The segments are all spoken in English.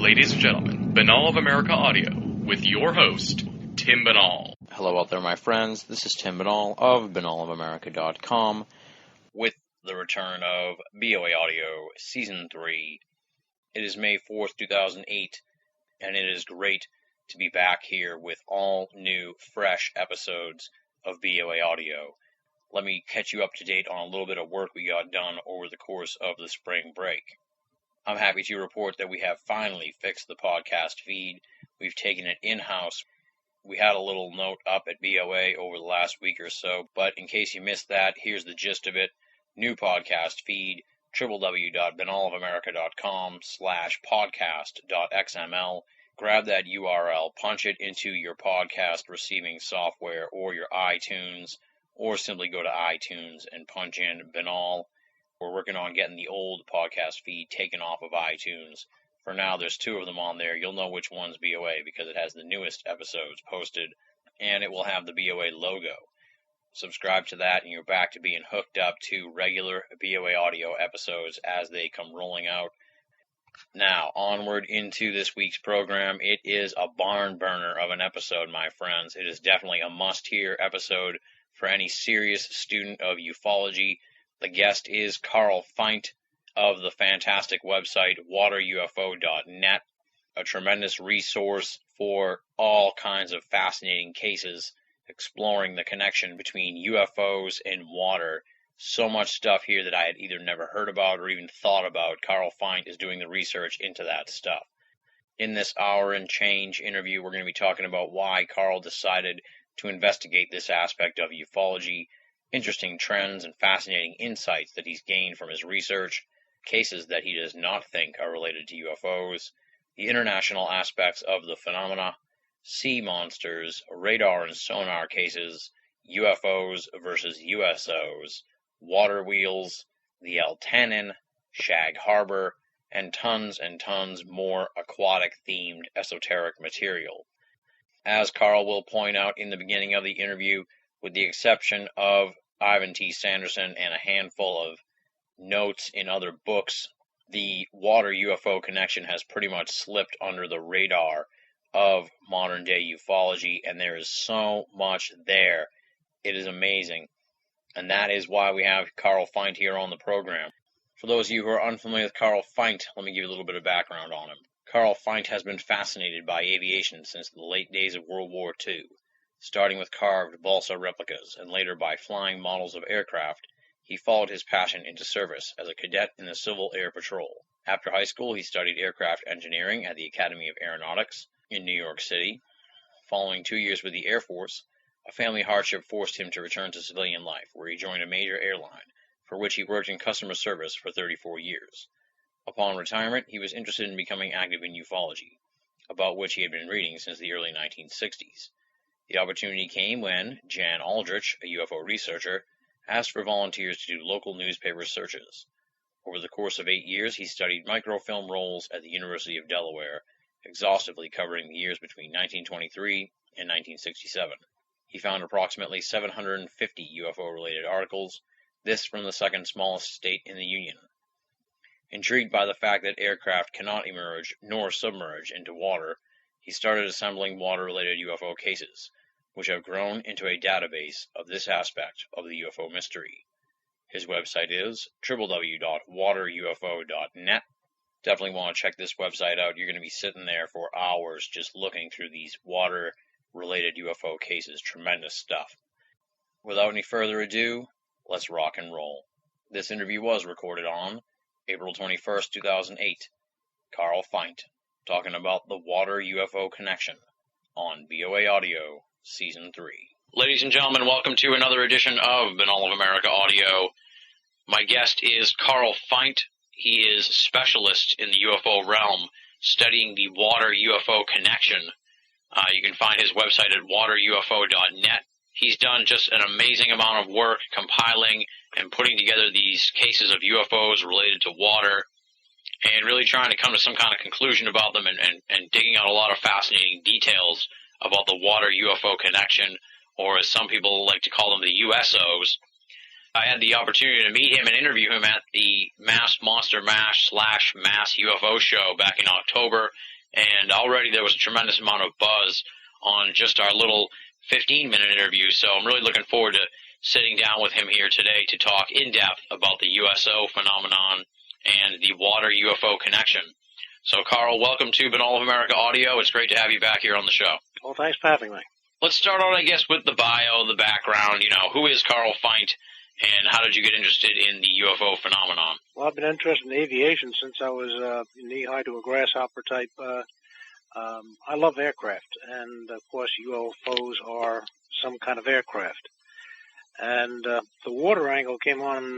Ladies and gentlemen, Binnall of America Audio, with your host, Tim Binnall. Hello out there, my friends. This is Tim Binnall of BinnallofAmerica.com with the return of BOA Audio Season 3. It is May 4th, 2008, and it is great to be back here with all new, fresh episodes of BOA Audio. Let me catch you up to date on a little bit of work we got done over the course of the spring break. I'm happy to report that we have finally fixed the podcast feed. We've taken it in-house. We had a little note up at BOA over the last week or so, but in case you missed that, here's the gist of it. New podcast feed, www.binnallofamerica.com/podcast.xml. Grab that URL, punch it into your podcast receiving software or your iTunes, or simply go to iTunes and punch in Binnall. We're working on getting the old podcast feed taken off of iTunes. For now, there's 2 of them on there. You'll know which one's BOA because it has the newest episodes posted, and it will have the BOA logo. Subscribe to that, and you're back to being hooked up to regular BOA audio episodes as they come rolling out. Now, onward into this week's program. It is a barn burner of an episode, my friends. It is definitely a must-hear episode for any serious student of ufology. The guest is Carl Feindt of the fantastic website waterufo.net, a tremendous resource for all kinds of fascinating cases exploring the connection between UFOs and water. So much stuff here that I had either never heard about or even thought about. Carl Feindt is doing the research into that stuff. In this hour and change interview, we're going to be talking about why Carl decided to investigate this aspect of ufology, interesting trends and fascinating insights that he's gained from his research, cases that he does not think are related to UFOs, the international aspects of the phenomena, sea monsters, radar and sonar cases, UFOs versus USOs, water wheels, the El Tannin, Shag Harbor, and tons more aquatic-themed esoteric material. As Carl will point out in the beginning of the interview, with the exception of Ivan T. Sanderson and a handful of notes in other books, the water UFO connection has pretty much slipped under the radar of modern-day ufology, and there is so much there. It is amazing, and that is why we have Carl Feindt here on the program. For those of you who are unfamiliar with Carl Feindt, let me give you a little bit of background on him. Carl Feindt has been fascinated by aviation since the late days of World War II. Starting with carved balsa replicas and later by flying models of aircraft, he followed his passion into service as a cadet in the Civil Air Patrol. After high school, he studied aircraft engineering at the Academy of Aeronautics in New York City. Following 2 years with the Air Force, a family hardship forced him to return to civilian life, where he joined a major airline, for which he worked in customer service for 34 years. Upon retirement, he was interested in becoming active in ufology, about which he had been reading since the early 1960s. The opportunity came when Jan Aldrich, a UFO researcher, asked for volunteers to do local newspaper searches. Over the course of 8 years, he studied microfilm rolls at the University of Delaware, exhaustively covering the years between 1923 and 1967. He found approximately 750 UFO-related articles, this from the second smallest state in the Union. Intrigued by the fact that aircraft cannot emerge nor submerge into water, he started assembling water-related UFO cases, which have grown into a database of this aspect of the UFO mystery. His website is www.waterufo.net. Definitely want to check this website out. You're going to be sitting there for hours just looking through these water-related UFO cases. Tremendous stuff. Without any further ado, let's rock and roll. This interview was recorded on April 21st, 2008. Carl Feindt, talking about the water UFO connection on BOA Audio Season 3. Ladies and gentlemen, welcome to another edition of Binnall of America Audio. My guest is Carl Feindt. He is a specialist in the UFO realm, studying the water UFO connection. You can find his website at waterufo.net. He's done just an amazing amount of work compiling and putting together these cases of UFOs related to water, and really trying to come to some kind of conclusion about them and digging out a lot of fascinating details about the water UFO connection, or as some people like to call them, the USOs. I had the opportunity to meet him and interview him at the Mass Monster Mash / Mass UFO show back in October. and already there was a tremendous amount of buzz on just our little 15-minute interview, so I'm really looking forward to sitting down with him here today to talk in depth about the USO phenomenon and the water UFO connection. So, Carl, welcome to Binnall of America Audio. It's great to have you back here on the show. Well, thanks for having me. Let's start out, I guess, with the bio, the background. Who is Carl Feindt, and how did you get interested in the UFO phenomenon? Well, I've been interested in aviation since I was knee-high to a grasshopper type. I love aircraft, and, of course, UFOs are some kind of aircraft. And the water angle came on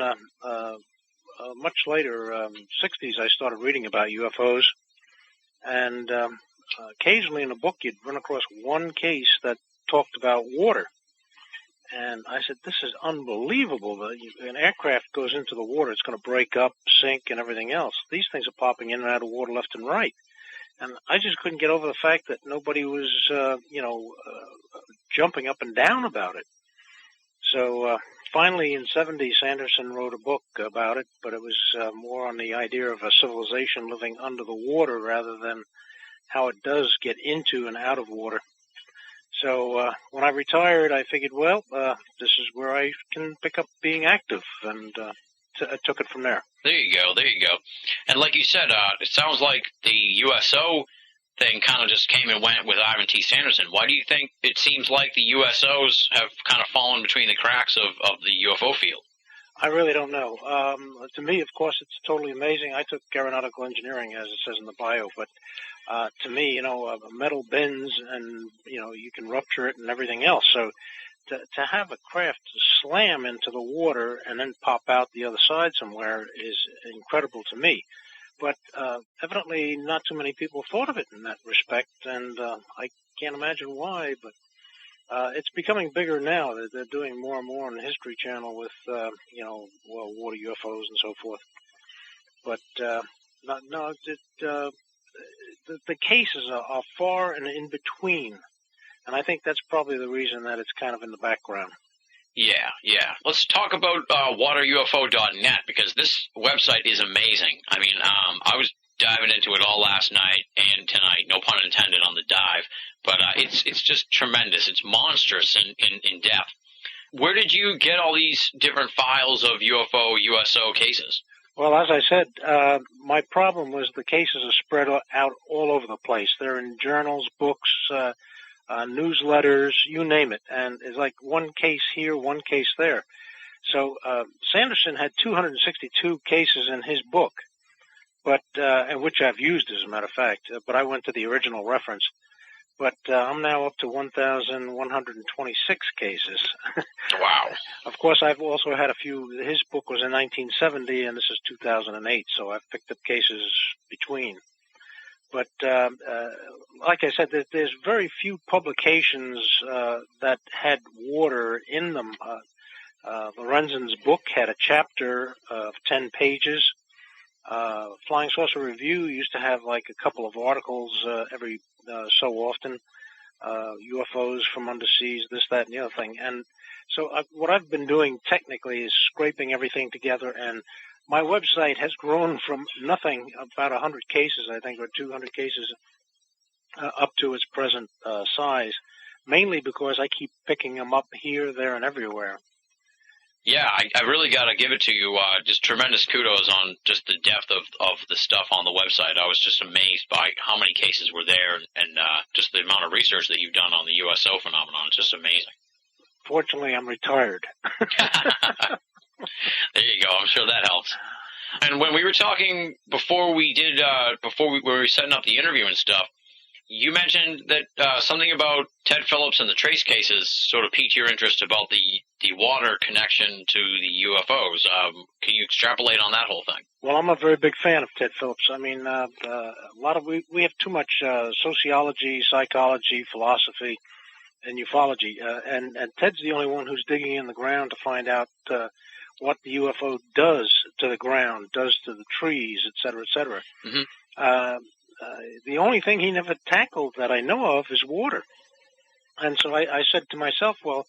much later, 60s, I started reading about UFOs. And occasionally in a book, you'd run across one case that talked about water. And I said, this is unbelievable. An aircraft goes into the water, it's going to break up, sink, and everything else. These things are popping in and out of water left and right. And I just couldn't get over the fact that nobody was, jumping up and down about it. So finally, in '70, Sanderson wrote a book about it, but it was more on the idea of a civilization living under the water rather than how it does get into and out of water. So when I retired, I figured, this is where I can pick up being active, and I took it from there. There you go. And like you said, it sounds like the USO thing kind of just came and went with Ivan T. Sanderson. Why do you think it seems like the USOs have kind of fallen between the cracks of the UFO field? I really don't know. To me, of course, it's totally amazing. I took aeronautical engineering, as it says in the bio, but to me, metal bends and, you can rupture it and everything else. So to have a craft slam into the water and then pop out the other side somewhere is incredible to me. But evidently not too many people thought of it in that respect, and I can't imagine why, but it's becoming bigger now. They're doing more and more on the History Channel with, water UFOs and so forth. But the cases are far and in between, and I think that's probably the reason that it's kind of in the background. Yeah. Let's talk about waterufo.net, because this website is amazing. I mean, I was diving into it all last night and tonight, no pun intended on the dive, but it's just tremendous. It's monstrous in depth. Where did you get all these different files of UFO, USO cases? Well, as I said, my problem was the cases are spread out all over the place. They're in journals, books, newsletters, you name it. And it's like one case here, one case there. So Sanderson had 262 cases in his book, but and which I've used, as a matter of fact. But I went to the original reference. But I'm now up to 1,126 cases. Wow. Of course, I've also had a few. His book was in 1970, and this is 2008, so I've picked up cases between. But like I said, there's very few publications that had water in them. Lorenzen's book had a chapter of 10 pages. Flying Saucer Review used to have like a couple of articles every so often, UFOs from underseas, this, that, and the other thing. And so what I've been doing technically is scraping everything together, and my website has grown from nothing, about 100 cases, I think, or 200 cases, up to its present size, mainly because I keep picking them up here, there, and everywhere. Yeah, I really got to give it to you. Just tremendous kudos on just the depth of the stuff on the website. I was just amazed by how many cases were there, and just the amount of research that you've done on the USO phenomenon. It's just amazing. Fortunately, I'm retired. There you go. I'm sure that helps. And when we were talking before we were setting up the interview and stuff, you mentioned that something about Ted Phillips and the trace cases sort of piqued your interest about the water connection to the UFOs. Can you extrapolate on that whole thing? Well, I'm a very big fan of Ted Phillips. I mean, we have too much sociology, psychology, philosophy, and ufology, and Ted's the only one who's digging in the ground to find out what the UFO does to the ground, does to the trees, et cetera, et cetera. Mm-hmm. The only thing he never tackled that I know of is water. And so I said to myself, well,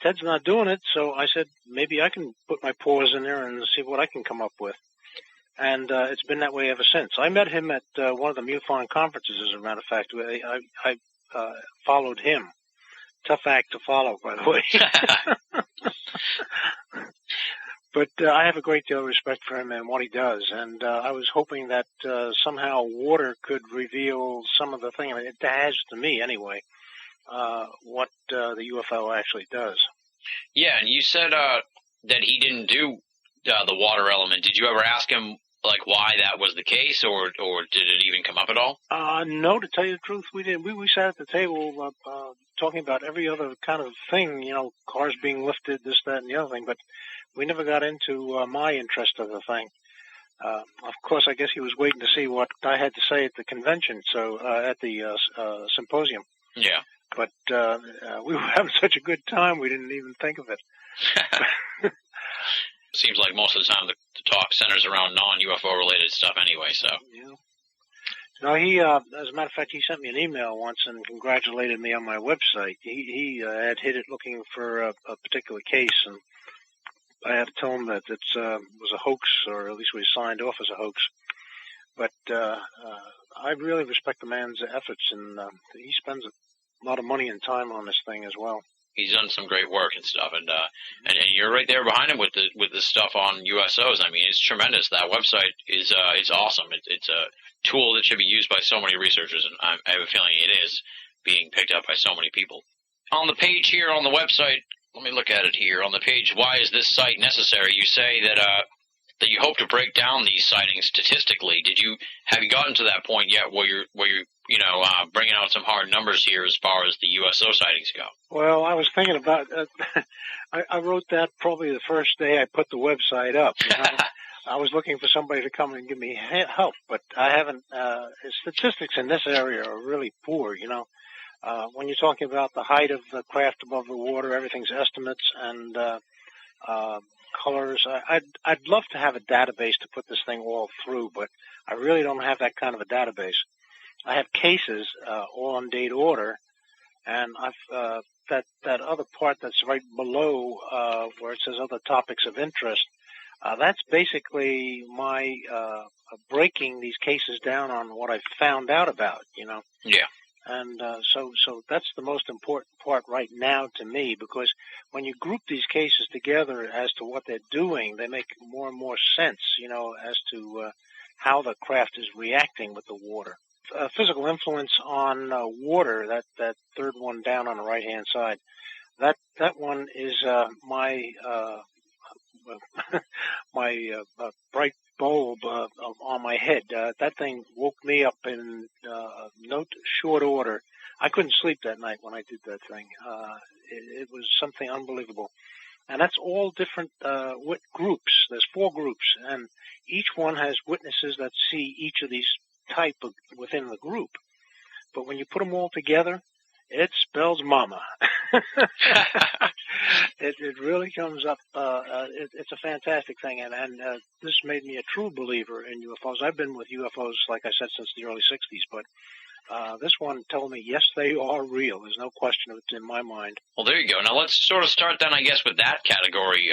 Ted's not doing it, so I said maybe I can put my paws in there and see what I can come up with. And it's been that way ever since. I met him at one of the MUFON conferences, as a matter of fact. I followed him. Tough act to follow, by the way. But I have a great deal of respect for him and what he does. And I was hoping that somehow water could reveal some of the things. I mean, it has to me, anyway, what the UFO actually does. Yeah, and you said that he didn't do the water element. Did you ever ask him, like, why that was the case, or did it even come up at all? No, to tell you the truth, we didn't. We sat at the table talking about every other kind of thing, you know, cars being lifted, this, that, and the other thing, but we never got into my interest of the thing. Of course, I guess he was waiting to see what I had to say at the convention, so at the symposium. Yeah. But we were having such a good time, we didn't even think of it. Seems like most of the time the talk centers around non-UFO related stuff anyway, so. Yeah. No, he, as a matter of fact, he sent me an email once and congratulated me on my website. He had hit it looking for a particular case, and I had to tell him that it was a hoax, or at least we signed off as a hoax. But I really respect the man's efforts, and he spends a lot of money and time on this thing as well. He's done some great work and stuff, and you're right there behind him with the stuff on USOs. I mean, it's tremendous. That website is it's awesome. It's a tool that should be used by so many researchers, and I have a feeling it is being picked up by so many people. On the page here on the website, let me look at it here. On the page, why is this site necessary? You say that you hope to break down these sightings statistically. Have you gotten to that point yet where you're bringing out some hard numbers here as far as the USO sightings go? Well, I was thinking about I wrote that probably the first day I put the website up. You know? I was looking for somebody to come and give me help, but I haven't. Statistics in this area are really poor, you know. When you're talking about the height of the craft above the water, everything's estimates and colors. I'd love to have a database to put this thing all through, but I really don't have that kind of a database. I have cases all on date order, and I've that other part that's right below where it says other topics of interest. That's basically my breaking these cases down on what I've found out about, you know. Yeah. And so that's the most important part right now to me, because when you group these cases together as to what they're doing, they make more and more sense, you know, as to how the craft is reacting with the water. Physical influence on water, that third one down on the right-hand side, that one is my bright bulb on my head. That thing woke me up in no short order. I couldn't sleep that night when I did that thing. It was something unbelievable. And that's all different groups. There's 4 groups, and each one has witnesses that see each of these type within the group. But when you put them all together, it spells mama. It really comes up. It's a fantastic thing, and this made me a true believer in UFOs. I've been with UFOs, like I said, since the early 60s, but this one told me, yes, they are real. There's no question of it in my mind. Well, there you go. Now let's sort of start then, I guess, with that category,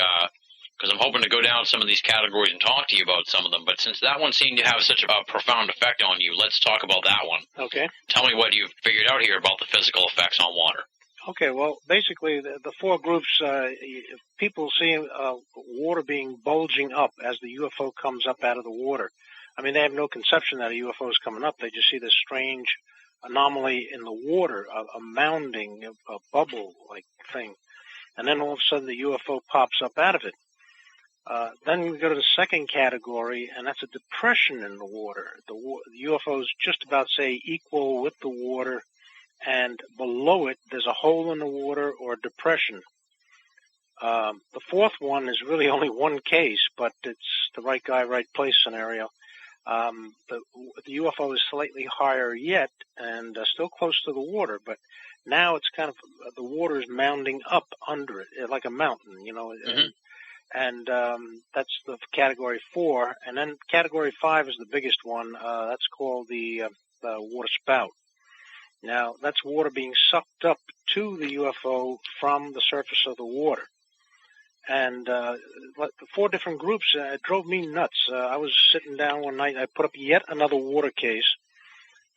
because I'm hoping to go down some of these categories and talk to you about some of them. But since that one seemed to have such a profound effect on you, let's talk about that one. Okay. Tell me what you've figured out here about the physical effects on water. Okay, well, basically, the 4 groups, people see water being bulging up as the UFO comes up out of the water. I mean, they have no conception that a UFO is coming up. They just see this strange anomaly in the water, a mounding, a bubble-like thing. And then all of a sudden the UFO pops up out of it. Then we go to the second category, and that's a depression in the water. The UFOs just about, say, equal with the water, and below it there's a hole in the water or a depression. The 4th one is really only one case, but it's the right guy, right place scenario. The UFO is slightly higher yet and still close to the water, but now it's kind of the water is mounding up under it like a mountain, you know. Mm-hmm. And that's the category 4. And then category 5 is the biggest one. That's called the water spout. Now, that's water being sucked up to the UFO from the surface of the water. And the 4 different groups, it drove me nuts. I was sitting down one night, I put up yet another water case,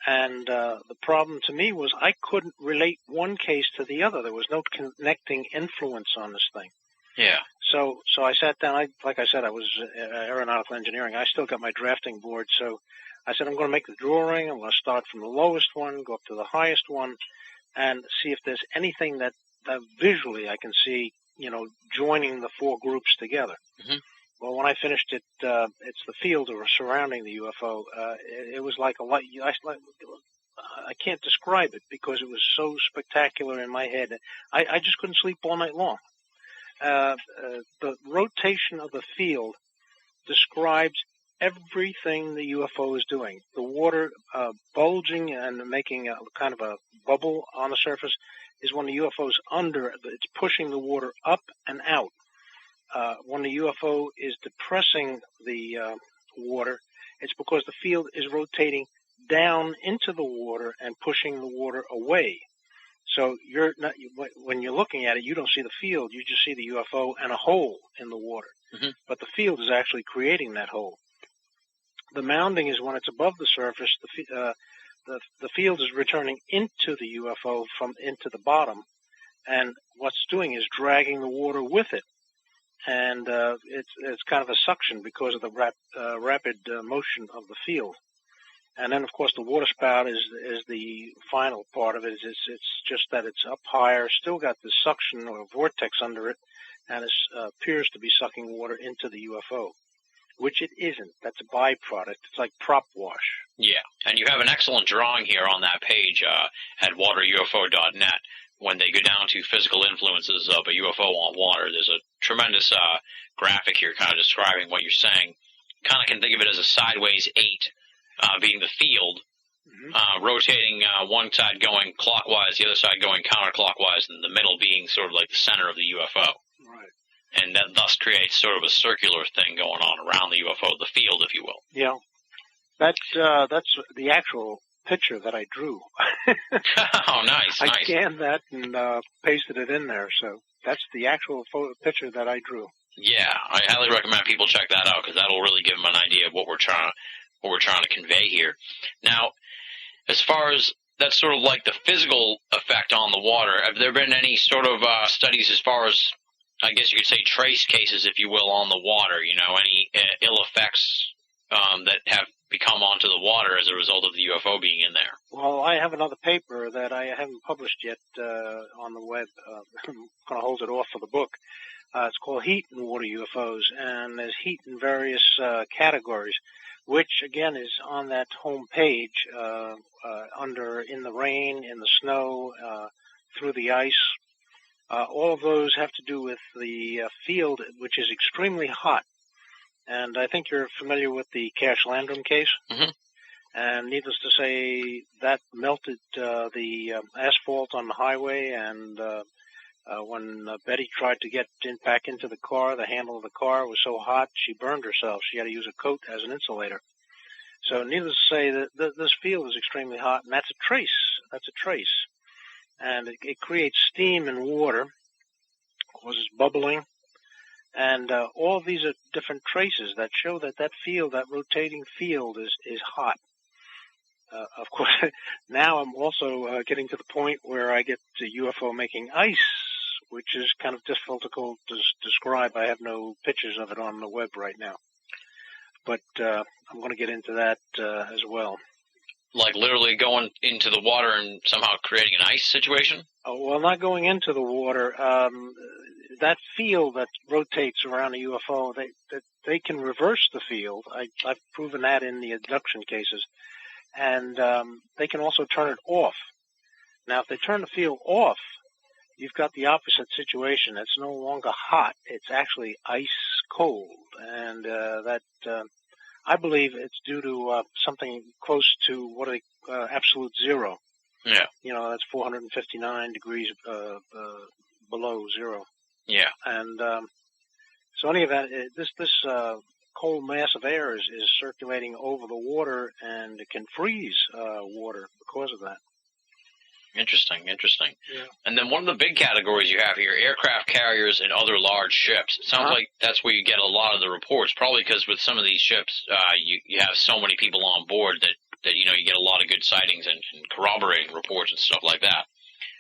and the problem to me was I couldn't relate one case to the other. There was no connecting influence on this thing. Yeah. So I sat down. Like I said, I was aeronautical engineering. I still got my drafting board. So I said, I'm going to make the drawing. I'm going to start from the lowest one, go up to the highest one, and see if there's anything that visually I can see, joining the 4 groups together. Mm-hmm. Well, when I finished it, it's the field surrounding the UFO. It was like a light. I can't describe it because it was so spectacular in my head. I just couldn't sleep all night long. The rotation of the field describes everything the UFO is doing. The water bulging and making a kind of a bubble on the surface is when the UFO is under. It's pushing the water up and out. When the UFO is depressing the water, it's because the field is rotating down into the water and pushing the water away. So when you're looking at it, you don't see the field. You just see the UFO and a hole in the water. Mm-hmm. But the field is actually creating that hole. The mounding is when it's above the surface. The field is returning into the UFO from into the bottom, and what's doing is dragging the water with it. And it's kind of a suction because of the rapid motion of the field. And then, of course, the water spout is the final part of it. It's just that it's up higher, still got this suction or vortex under it, and it appears to be sucking water into the UFO, which it isn't. That's a byproduct. It's like prop wash. Yeah, and you have an excellent drawing here on that page at waterufo.net. When they go down to physical influences of a UFO on water, there's a tremendous graphic here kind of describing what you're saying. Kind of can think of it as a sideways 8. Being the field, rotating one side going clockwise, the other side going counterclockwise, and the middle being sort of like the center of the UFO. Right. And that thus creates sort of a circular thing going on around the UFO, the field, if you will. Yeah. That's the actual picture that I drew. Oh, nice. I scanned that and pasted it in there, so that's the actual picture that I drew. Yeah, I highly recommend people check that out because that'll really give them an idea of what we're trying to convey here. Now, as far as that's sort of like the physical effect on the water, have there been any sort of studies as far as, I guess you could say, trace cases, if you will, on the water, any ill effects that have become onto the water as a result of the UFO being in there? Well, I have another paper that I haven't published yet on the web. I'm going to hold it off for the book. It's called Heat and Water UFOs, and there's heat in various categories, which, again, is on that home page under in the rain, in the snow, through the ice. All of those have to do with the field, which is extremely hot. And I think you're familiar with the Cash Landrum case. Mm-hmm. And needless to say, that melted the asphalt on the highway, and when Betty tried to get back into the car, the handle of the car was so hot she burned herself. She had to use a coat as an insulator. So needless to say, this field is extremely hot, and that's a trace. That's a trace. And it creates steam and water, causes bubbling, and all of these are different traces that show that field, that rotating field, is hot. Of course, now I'm also getting to the point where I get the UFO making ice, which is kind of difficult to describe. I have no pictures of it on the web right now. But I'm going to get into that as well. Like literally going into the water and somehow creating an ice situation? Well, not going into the water. That field that rotates around a UFO, they can reverse the field. I've proven that in the abduction cases. And they can also turn it off. Now, if they turn the field off, you've got the opposite situation. It's no longer hot. It's actually ice cold. And I believe it's due to something close to absolute zero. Yeah. That's 459 degrees below zero. Yeah. And so any event, this cold mass of air is circulating over the water, and it can freeze water because of that. Interesting. Yeah. And then one of the big categories you have here, aircraft carriers and other large ships. It sounds like that's where you get a lot of the reports, probably because with some of these ships, you have so many people on board that you get a lot of good sightings and corroborating reports and stuff like that.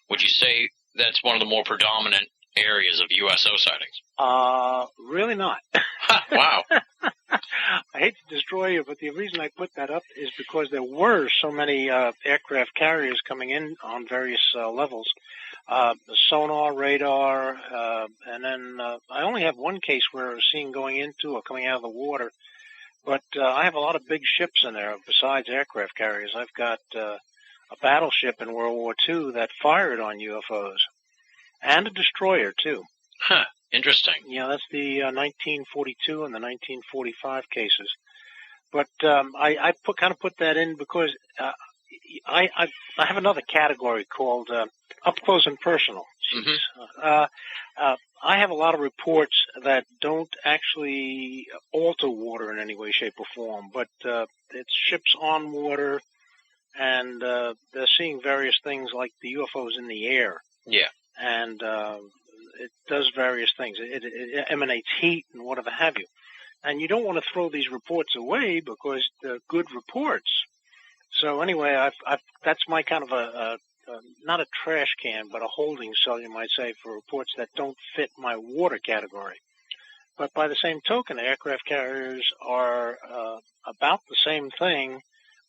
Would you say that's one of the more predominant areas of USO sightings? Really not. Wow. I hate to destroy you, but the reason I put that up is because there were so many aircraft carriers coming in on various levels. The sonar, radar, and then I only have one case where I was seen going into or coming out of the water. But I have a lot of big ships in there besides aircraft carriers. I've got a battleship in World War II that fired on UFOs, and a destroyer, too. Huh. Interesting. Yeah, that's the 1942 and the 1945 cases. But I put that in because I have another category called up close and personal. Mm-hmm. I have a lot of reports that don't actually alter water in any way, shape, or form, but it's ships on water, and they're seeing various things like the UFOs in the air. Yeah. And it does various things. It emanates heat and whatever have you. And you don't want to throw these reports away because they're good reports. So anyway, that's my kind of a not a trash can, but a holding cell, you might say, for reports that don't fit my water category. But by the same token, aircraft carriers are about the same thing,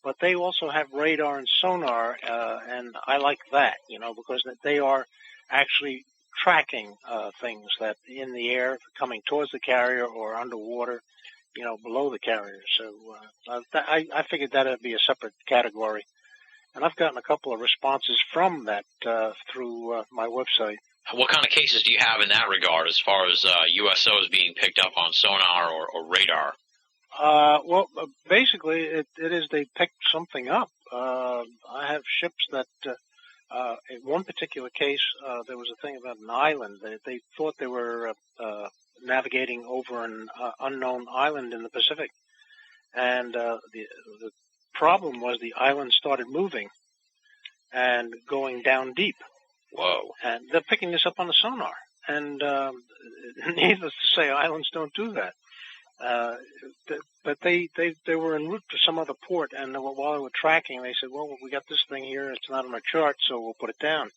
but they also have radar and sonar, and I like that, because they are actually tracking things that in the air coming towards the carrier or underwater, below the carrier. So I figured that would be a separate category. And I've gotten a couple of responses from that through my website. What kind of cases do you have in that regard as far as USOs being picked up on sonar or radar? Well, basically, it is they picked something up. I have ships that, in one particular case, there was a thing about an island. They thought they were navigating over an unknown island in the Pacific. And the problem was the island started moving and going down deep. Whoa. And they're picking this up on the sonar. And needless to say, islands don't do that. But they were en route to some other port, and while they were tracking, they said, well, we got this thing here, it's not on our chart, so we'll put it down.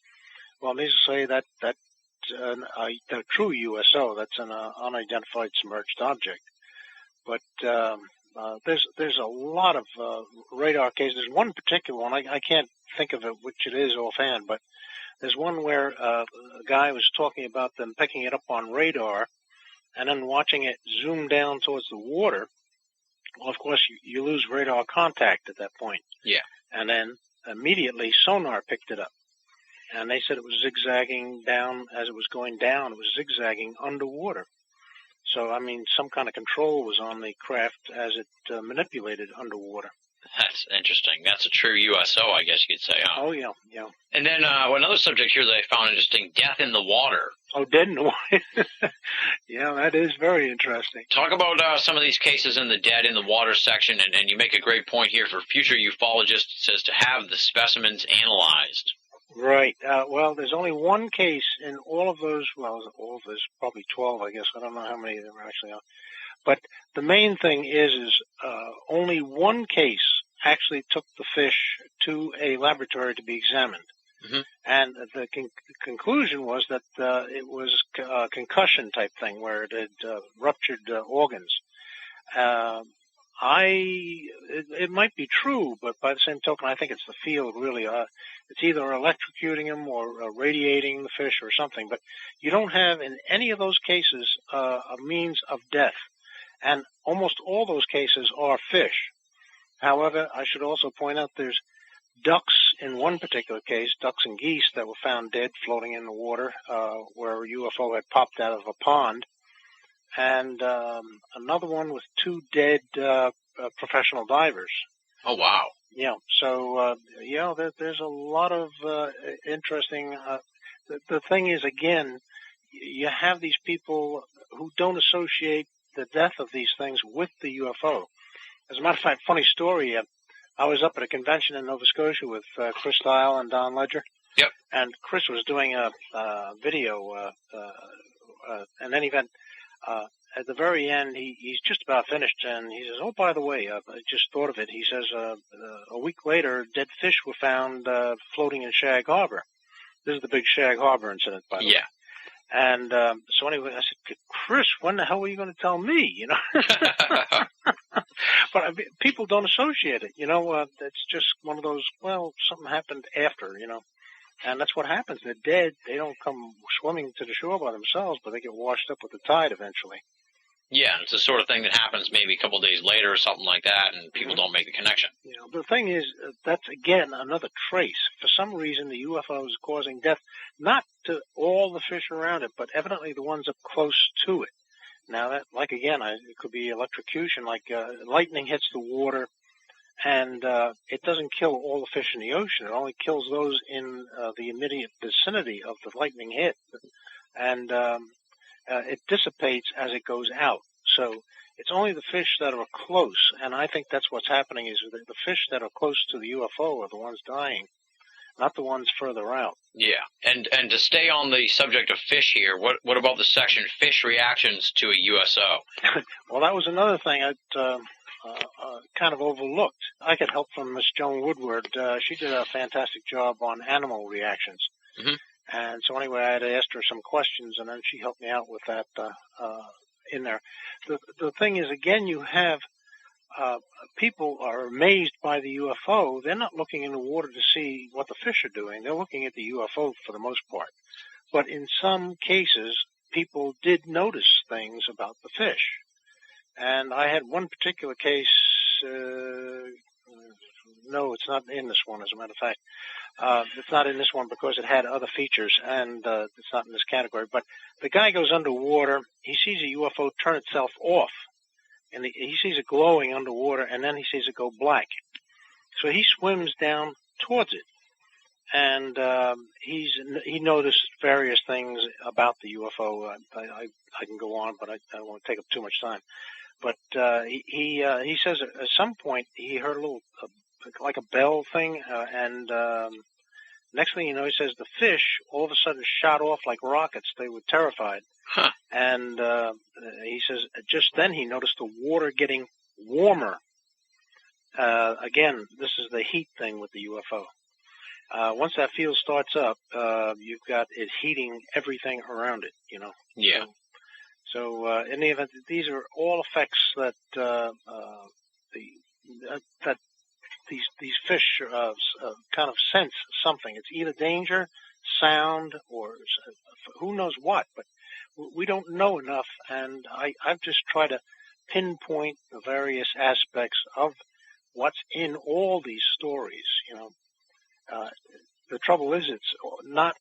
Well, needless to say, that's a true USO. That's an unidentified submerged object. But there's a lot of radar cases. There's one particular one, I can't think of it, which it is offhand, but there's one where a guy was talking about them picking it up on radar and then watching it zoom down towards the water. Well, of course, you lose radar contact at that point. Yeah. And then immediately sonar picked it up. And they said it was zigzagging down as it was going down. It was zigzagging underwater. So, I mean, some kind of control was on the craft as it manipulated underwater. That's interesting. That's a true USO, I guess you could say, huh? Oh, yeah. And then another subject here that I found interesting, death in the water. Oh, dead in the water. Yeah, that is very interesting. Talk about some of these cases in the dead in the water section, and you make a great point here for future ufologists. It says to have the specimens analyzed. Right. Well, there's only one case in all of those. Well, there's probably 12, I guess. I don't know how many there actually are. But the main thing is only one case actually took the fish to a laboratory to be examined. Mm-hmm. And the conclusion was that it was a concussion type thing where it had ruptured organs. It might be true, but by the same token, I think it's the field really. It's either electrocuting them or radiating the fish or something. But you don't have in any of those cases a means of death. And almost all those cases are fish. However, I should also point out there's ducks in one particular case, ducks and geese that were found dead floating in the water where a UFO had popped out of a pond. And another one with two dead professional divers. Oh, wow. Yeah, so, there's a lot of interesting... The thing is, again, you have these people who don't associate the death of these things with the UFO. As a matter of fact, funny story, I was up at a convention in Nova Scotia with Chris Dial and Don Ledger, Yep. And Chris was doing a video, in any event, at the very end, he's just about finished, and he says, "Oh, by the way, I just thought of it." He says, a week later, dead fish were found floating in Shag Harbor. This is the big Shag Harbor incident, by the way. And so anyway, I said, "Chris, when the hell were you going to tell me?" You know. But I mean, people don't associate it. You know, it's just one of those. Well, something happened after. You know. And that's what happens. They're dead. They don't come swimming to the shore by themselves, but they get washed up with the tide eventually. Yeah, it's the sort of thing that happens maybe a couple of days later or something like that, and people don't make the connection. You know, the thing is, that's, again, another trace. For some reason, the UFO is causing death, not to all the fish around it, but evidently the ones up close to it. Now, that, like, again, it could be electrocution, like lightning hits the water, and it doesn't kill all the fish in the ocean. It only kills those in the immediate vicinity of the lightning hit. And it dissipates as it goes out. So it's only the fish that are close. And I think that's what's happening is the fish that are close to the UFO are the ones dying, not the ones further out. Yeah. And to stay on the subject of fish here, what about the section Fish Reactions to a USO? Well, that was another thing I'd kind of overlooked. I got help from Miss Joan Woodward. She did a fantastic job on animal reactions. Mm-hmm. And so anyway, I had asked her some questions, and then she helped me out with that in there. The thing is, again, you have people are amazed by the UFO. They're not looking in the water to see what the fish are doing. They're looking at the UFO for the most part. But in some cases, people did notice things about the fish. And I had one particular case, no, it's not in this one, as a matter of fact. It's not in this one because it had other features, and it's not in this category. But the guy goes underwater. He sees a UFO turn itself off, and he sees it glowing underwater, and then he sees it go black. So he swims down towards it, and he noticed various things about the UFO. I can go on, but I don't want to take up too much time. But he says at some point he heard a little like a bell thing, and next thing you know, he says the fish all of a sudden shot off like rockets. They were terrified. Huh. And he says just then he noticed the water getting warmer. Again, this is the heat thing with the UFO. Once that field starts up, you've got it heating everything around it, you know. Yeah. So in the event, these are all effects that these fish kind of sense something. It's either danger, sound, or who knows what. But we don't know enough, and I've just tried to pinpoint the various aspects of what's in all these stories. You know, the trouble is, it's not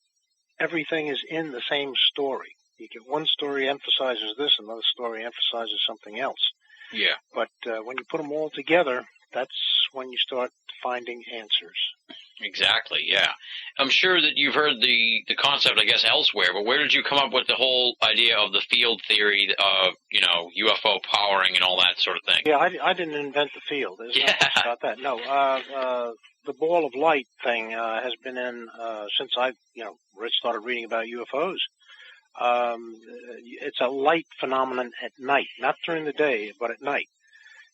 everything is in the same story. You get one story emphasizes this, another story emphasizes something else. Yeah. But when you put them all together, that's when you start finding answers. Exactly, yeah. I'm sure that you've heard the concept, I guess, elsewhere, but where did you come up with the whole idea of the field theory of, you know, UFO powering and all that sort of thing? Yeah, I didn't invent the field. There's not much about that. No, the ball of light thing has been in since I, started reading about UFOs. It's a light phenomenon at night, not during the day, but at night.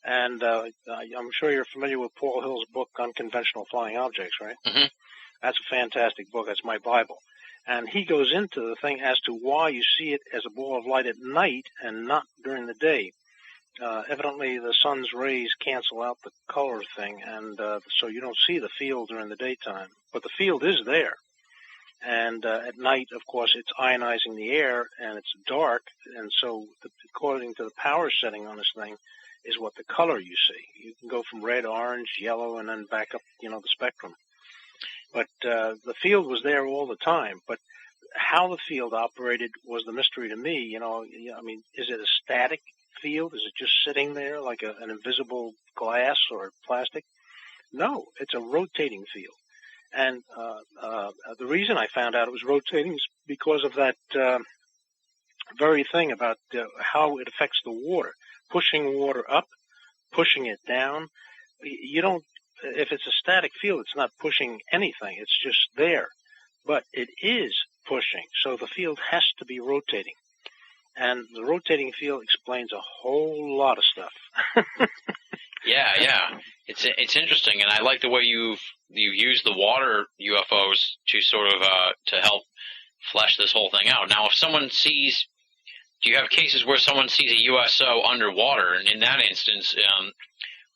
And I'm sure you're familiar with Paul Hill's book, Unconventional Flying Objects, right? Mm-hmm. That's a fantastic book. That's my Bible. And he goes into the thing as to why you see it as a ball of light at night and not during the day. Evidently, the sun's rays cancel out the color thing, and so you don't see the field during the daytime. But the field is there. And at night, of course, it's ionizing the air, and it's dark. And so according to the power setting on this thing is what the color you see. You can go from red, orange, yellow, and then back up, the spectrum. But the field was there all the time. But how the field operated was the mystery to me. Is it a static field? Is it just sitting there like an invisible glass or plastic? No, it's a rotating field. And the reason I found out it was rotating is because of that very thing about how it affects the water. Pushing water up, pushing it down. You don't, if it's a static field, it's not pushing anything. It's just there. but it is pushing, so the field has to be rotating. And the rotating field explains a whole lot of stuff. Yeah. It's interesting, and I like the way you've used the water UFOs to sort of to help flesh this whole thing out. Now, if someone sees, do you have cases where someone sees a USO underwater, and in that instance,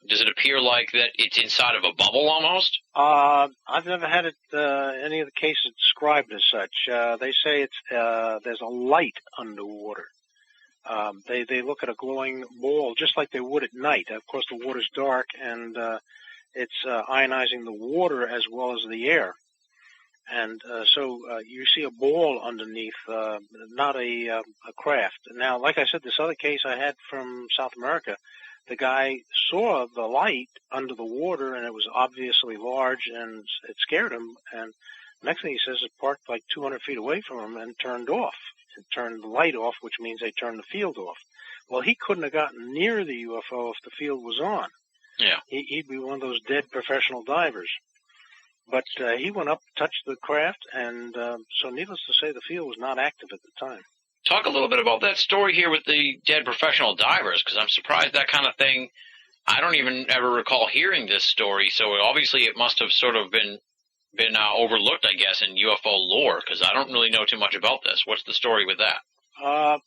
does it appear like that it's inside of a bubble almost? I've never had it any of the cases described as such. They say it's there's a light underwater. They look at a glowing ball just like they would at night. Of course, the water's dark, and it's ionizing the water as well as the air. And so you see a ball underneath, not a craft. Now, like I said, this other case I had from South America, the guy saw the light under the water, and it was obviously large, and it scared him. And next thing he says, it parked like 200 feet away from him and turned off. It turned the light off, which means they turned the field off. Well, he couldn't have gotten near the UFO if the field was on. Yeah. He'd be one of those dead professional divers. But he went up, touched the craft, and so needless to say, the field was not active at the time. Talk a little bit about that story here with the dead professional divers, because I'm surprised that kind of thing, I don't even ever recall hearing this story, so obviously it must have sort of been overlooked, I guess, in UFO lore, because I don't really know too much about this. What's the story with that?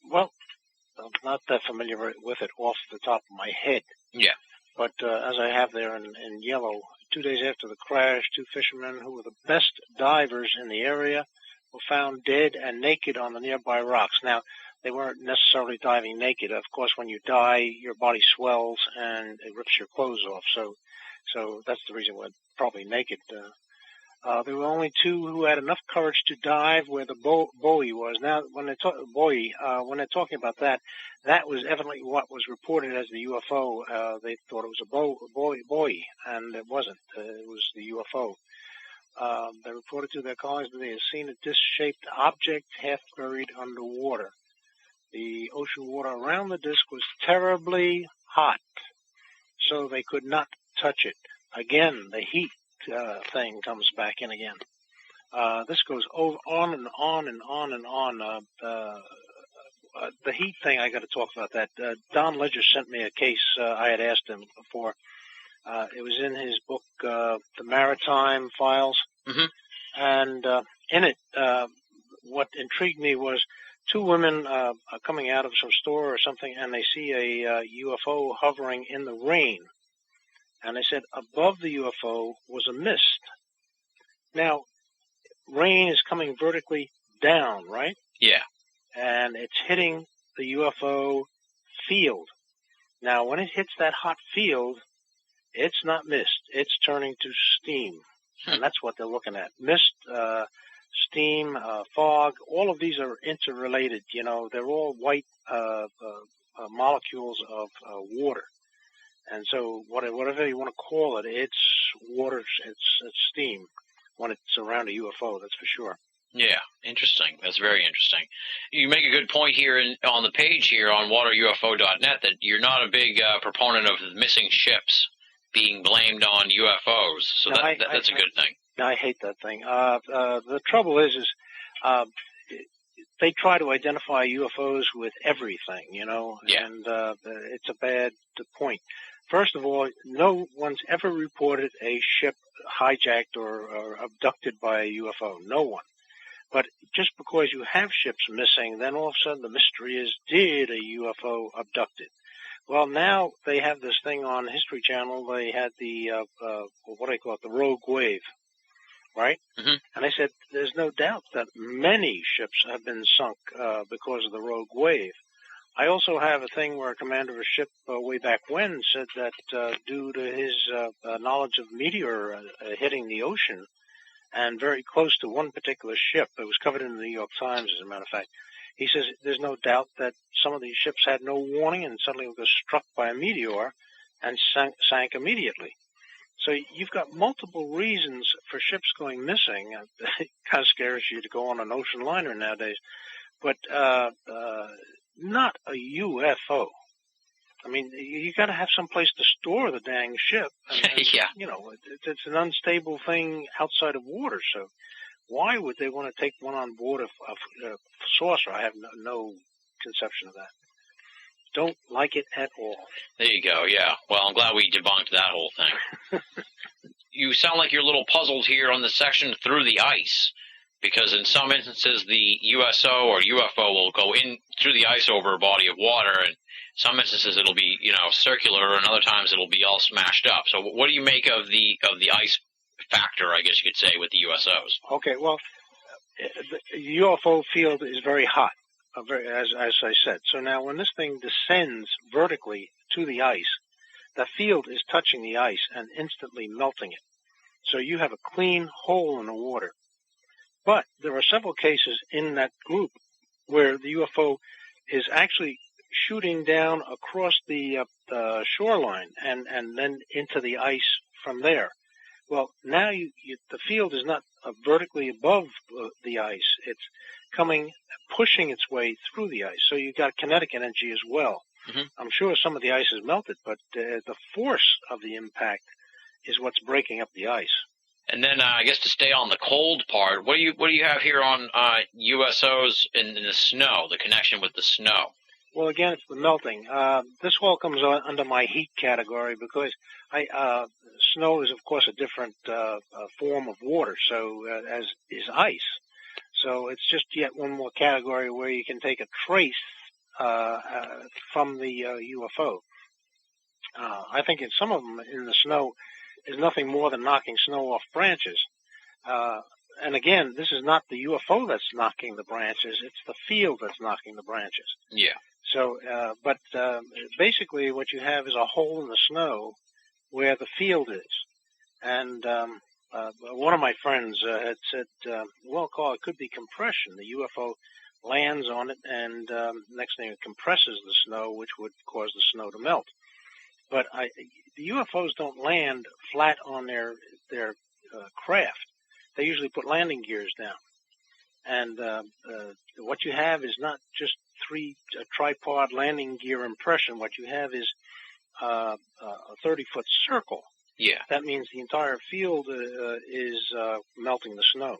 Well, I'm not that familiar with it off the top of my head. Yeah. But as I have there in yellow, 2 days after the crash, 2 fishermen who were the best divers in the area were found dead and naked on the nearby rocks. Now, they weren't necessarily diving naked. Of course, when you die, your body swells and it rips your clothes off. So that's the reason we're probably naked. There were only 2 who had enough courage to dive where the buoy was. Now, when they're talking about that, that was evidently what was reported as the UFO. They thought it was a buoy, and it wasn't. It was the UFO. They reported to their colleagues that they had seen a disc-shaped object half buried underwater. The ocean water around the disc was terribly hot, so they could not touch it. Again, the heat thing comes back in again. This goes on and on and on and on. The heat thing, I got to talk about that. Don Ledger sent me a case I had asked him for. It was in his book, The Maritime Files. Mm-hmm. And in it, what intrigued me was 2 women are coming out of some store or something, and they see a UFO hovering in the rain. And they said above the UFO was a mist. Now, rain is coming vertically down, right? Yeah. And it's hitting the UFO field. Now, when it hits that hot field, it's not mist. It's turning to steam. And that's what they're looking at. Mist, steam, fog, all of these are interrelated. You know, they're all white molecules of water. And so whatever you want to call it, it's water, it's steam when it's around a UFO, that's for sure. Yeah, interesting. That's very interesting. You make a good point here on the page here on waterufo.net that you're not a big proponent of missing ships being blamed on UFOs, so no, that's a good thing. No, I hate that thing. The trouble is they try to identify UFOs with everything, you know, yeah. And it's a bad point. First of all, no one's ever reported a ship hijacked or abducted by a UFO. No one. But just because you have ships missing, then all of a sudden the mystery is, did a UFO abduct it? Well, now they have this thing on History Channel. They had the, what do they call it, the rogue wave, right? Mm-hmm. And they said there's no doubt that many ships have been sunk because of the rogue wave. I also have a thing where a commander of a ship way back when said that due to his knowledge of meteor hitting the ocean and very close to one particular ship, it was covered in the New York Times, as a matter of fact, he says there's no doubt that some of these ships had no warning and suddenly were struck by a meteor and sank immediately. So you've got multiple reasons for ships going missing. It kind of scares you to go on an ocean liner nowadays. But not a UFO. I mean, you got to have some place to store the dang ship. And, yeah. You know, it's an unstable thing outside of water. So Why would they want to take one on board a saucer? I have no conception of that. Don't like it at all. There you go, yeah. Well, I'm glad we debunked that whole thing. You sound like you're a little puzzled here on the section through the ice, because in some instances the USO or UFO will go in through the ice over a body of water, and some instances it'll be, circular, and other times it'll be all smashed up. So what do you make of the ice factor, I guess you could say, with the USOs? Okay, well, the UFO field is very hot, as I said. So now when this thing descends vertically to the ice, the field is touching the ice and instantly melting it. So you have a clean hole in the water. But there are several cases in that group where the UFO is actually shooting down across the shoreline and then into the ice from there. Well, now the field is not vertically above the ice. It's pushing its way through the ice. So you've got kinetic energy as well. Mm-hmm. I'm sure some of the ice is melted, but the force of the impact is what's breaking up the ice. And then I guess to stay on the cold part, what do you have here on USOs in the snow, the connection with the snow? Well, again, it's the melting. This all comes under my heat category because snow is, of course, a different form of water, so as is ice. So it's just yet one more category where you can take a trace from the UFO. I think some of them in the snow is nothing more than knocking snow off branches. And again, this is not the UFO that's knocking the branches; it's the field that's knocking the branches. Yeah. So, but basically, what you have is a hole in the snow where the field is. And one of my friends had said, "Well, Carl, it could be compression. The UFO lands on it, and next thing it compresses the snow, which would cause the snow to melt." But the UFOs don't land flat on their craft. They usually put landing gears down. And what you have is not just a tripod landing gear impression. What you have is a 30-foot circle. Yeah. That means the entire field is melting the snow.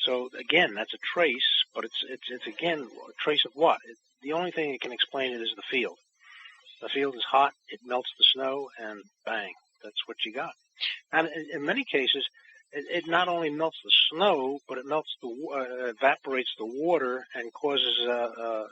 So again, that's a trace, but it's again a trace of what? The only thing that can explain it is the field. The field is hot, it melts the snow, and bang, that's what you got. And in many cases, it not only melts the snow, but it evaporates the water and causes a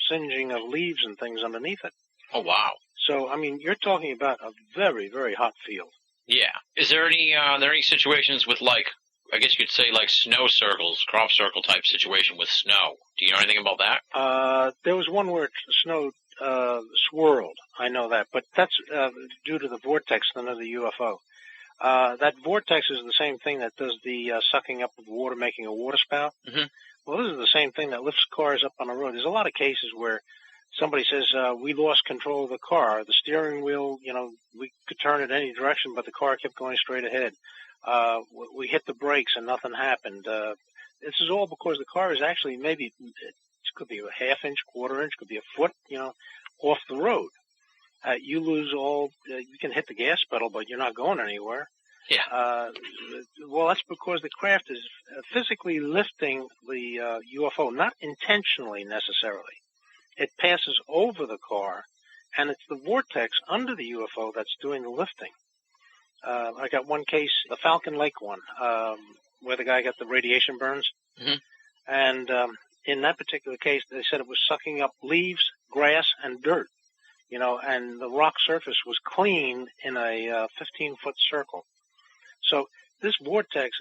singeing of leaves and things underneath it. Oh, wow. So, I mean, you're talking about a very, very hot field. Yeah. Is there any situations with, like, I guess you could say, like, snow circles, crop circle type situation with snow? Do you know anything about that? There was one where snow swirled. I know that. But that's due to the vortex under the UFO. That vortex is the same thing that does the sucking up of water, making a waterspout. Mm-hmm. Well, this is the same thing that lifts cars up on the road. There's a lot of cases where somebody says, we lost control of the car. The steering wheel, we could turn it any direction, but the car kept going straight ahead. We hit the brakes and nothing happened. This is all because the car is actually maybe, it could be a half-inch, quarter-inch, could be a foot, off the road. You lose you can hit the gas pedal, but you're not going anywhere. Yeah. Well, that's because the craft is physically lifting the UFO, not intentionally necessarily. It passes over the car, and it's the vortex under the UFO that's doing the lifting. I got one case, the Falcon Lake one, where the guy got the radiation burns. Mm-hmm. And in that particular case, they said it was sucking up leaves, grass, and dirt. And the rock surface was clean in a 15-foot circle. So this vortex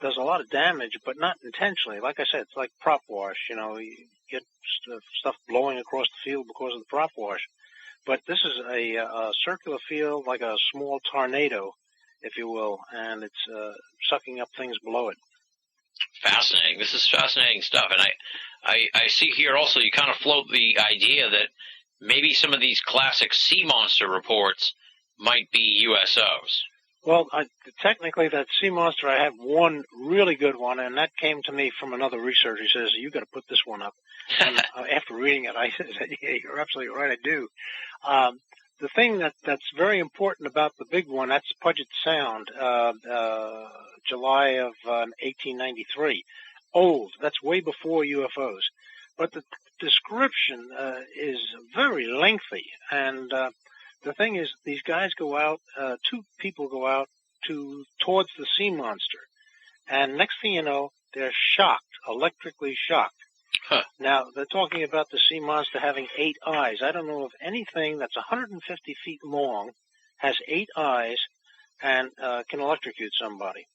does a lot of damage, but not intentionally. Like I said, it's like prop wash. You get stuff blowing across the field because of the prop wash. But this is a circular field, like a small tornado, if you will, and it's sucking up things below it. Fascinating. This is fascinating stuff. And I see here also you kind of float the idea that maybe some of these classic sea monster reports might be USOs. Well, technically, that sea monster, I have one really good one, and that came to me from another researcher. He says, you got to put this one up. And after reading it, I said, yeah, you're absolutely right, I do. the thing that's very important about the big one, that's Puget Sound, July of 1893. Old. That's way before UFOs. But the description is very lengthy. And the thing is, these guys go out, two people go out towards the sea monster. And next thing you know, they're shocked, electrically shocked. Huh. Now, they're talking about the sea monster having 8 eyes. I don't know of anything that's 150 feet long, has 8 eyes, and can electrocute somebody.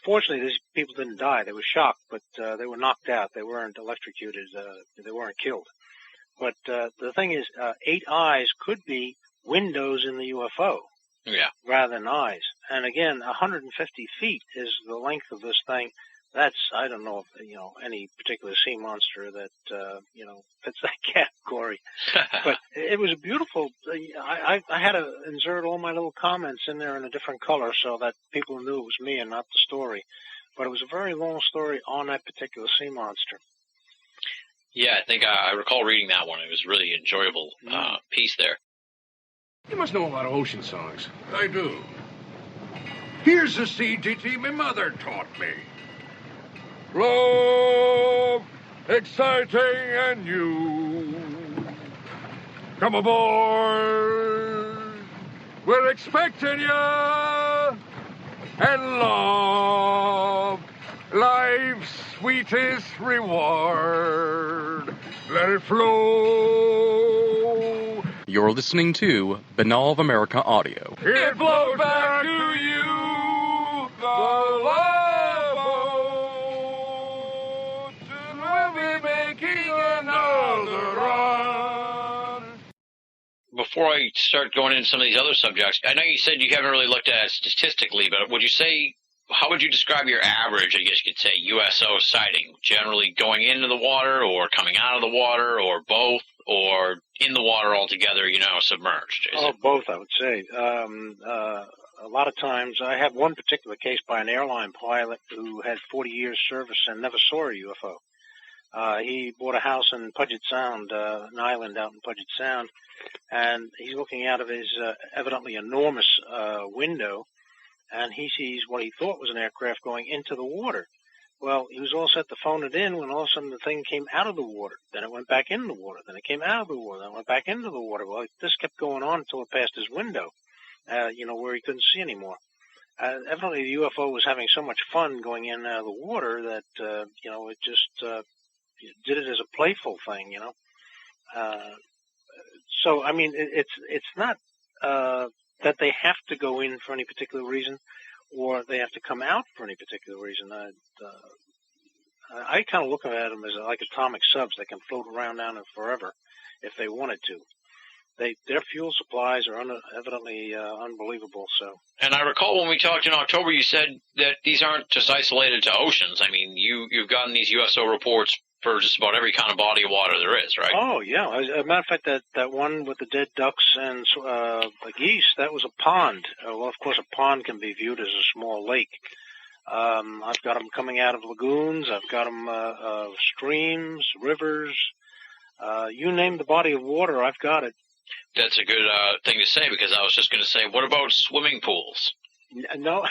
Fortunately, these people didn't die. They were shocked, but they were knocked out. They weren't electrocuted. They weren't killed. But the thing is, 8 eyes could be windows in the UFO. Yeah. Rather than eyes. And again, 150 feet is the length of this thing. That's, I don't know if, any particular sea monster that, fits that category. But it was a beautiful, I had to insert all my little comments in there in a different color so that people knew it was me and not the story. But it was a very long story on that particular sea monster. Yeah, I think I recall reading that one. It was a really enjoyable piece there. You must know a lot of ocean songs. I do. Here's a CDT my mother taught me. Love, exciting and new. Come aboard. We're expecting ya. And love, life's sweetest reward. Let it flow. You're listening to Binnall of America Audio. It flows back to you, the love boat, and we'll be making another run. Before I start going into some of these other subjects, I know you said you haven't really looked at it statistically, but would you say, how would you describe your average, I guess you could say, USO sighting? Generally going into the water or coming out of the water or both? Or in the water altogether, submerged? Both, I would say. A lot of times, I have one particular case by an airline pilot who had 40 years service and never saw a UFO. He bought a house in Puget Sound, an island out in Puget Sound, and he's looking out of his evidently enormous window, and he sees what he thought was an aircraft going into the water. Well, he was all set to phone it in when all of a sudden the thing came out of the water. Then it went back in the water. Then it came out of the water. Then it went back into the water. Well, this kept going on until it passed his window, where he couldn't see anymore. Evidently, the UFO was having so much fun going in and out of the water that, it just did it as a playful thing, So, I mean, it's not that they have to go in for any particular reason, or they have to come out for any particular reason. I kind of look at them as like atomic subs. They can float around down there forever if they wanted to. Their fuel supplies are evidently unbelievable. So. And I recall when we talked in October, you said that these aren't just isolated to oceans. I mean, you've gotten these USO reports for just about every kind of body of water there is, right? Oh, yeah. As a matter of fact, that one with the dead ducks and the geese, that was a pond. Well, of course, a pond can be viewed as a small lake. I've got them coming out of lagoons. I've got them streams, rivers. You name the body of water, I've got it. That's a good thing to say, because I was just going to say, what about swimming pools? No.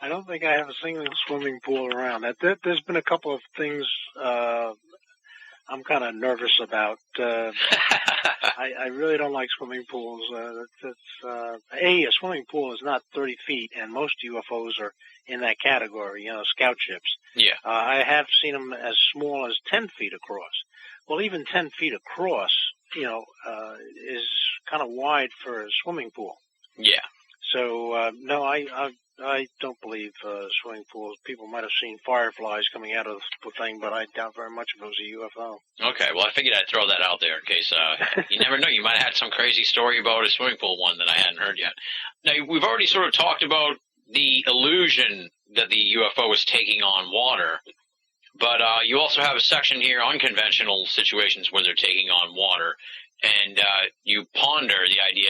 I don't think I have a single swimming pool around. There's been a couple of things I'm kind of nervous about. I really don't like swimming pools. A swimming pool is not 30 feet, and most UFOs are in that category, scout ships. Yeah. I have seen them as small as 10 feet across. Well, even 10 feet across, is kind of wide for a swimming pool. Yeah. So, no, I don't believe swimming pools. People might have seen fireflies coming out of the thing, but I doubt very much if it was a UFO. Okay, well, I figured I'd throw that out there in case you never know. You might have had some crazy story about a swimming pool one that I hadn't heard yet. Now, we've already sort of talked about the illusion that the UFO is taking on water, but you also have a section here, unconventional situations where they're taking on water, and you ponder the idea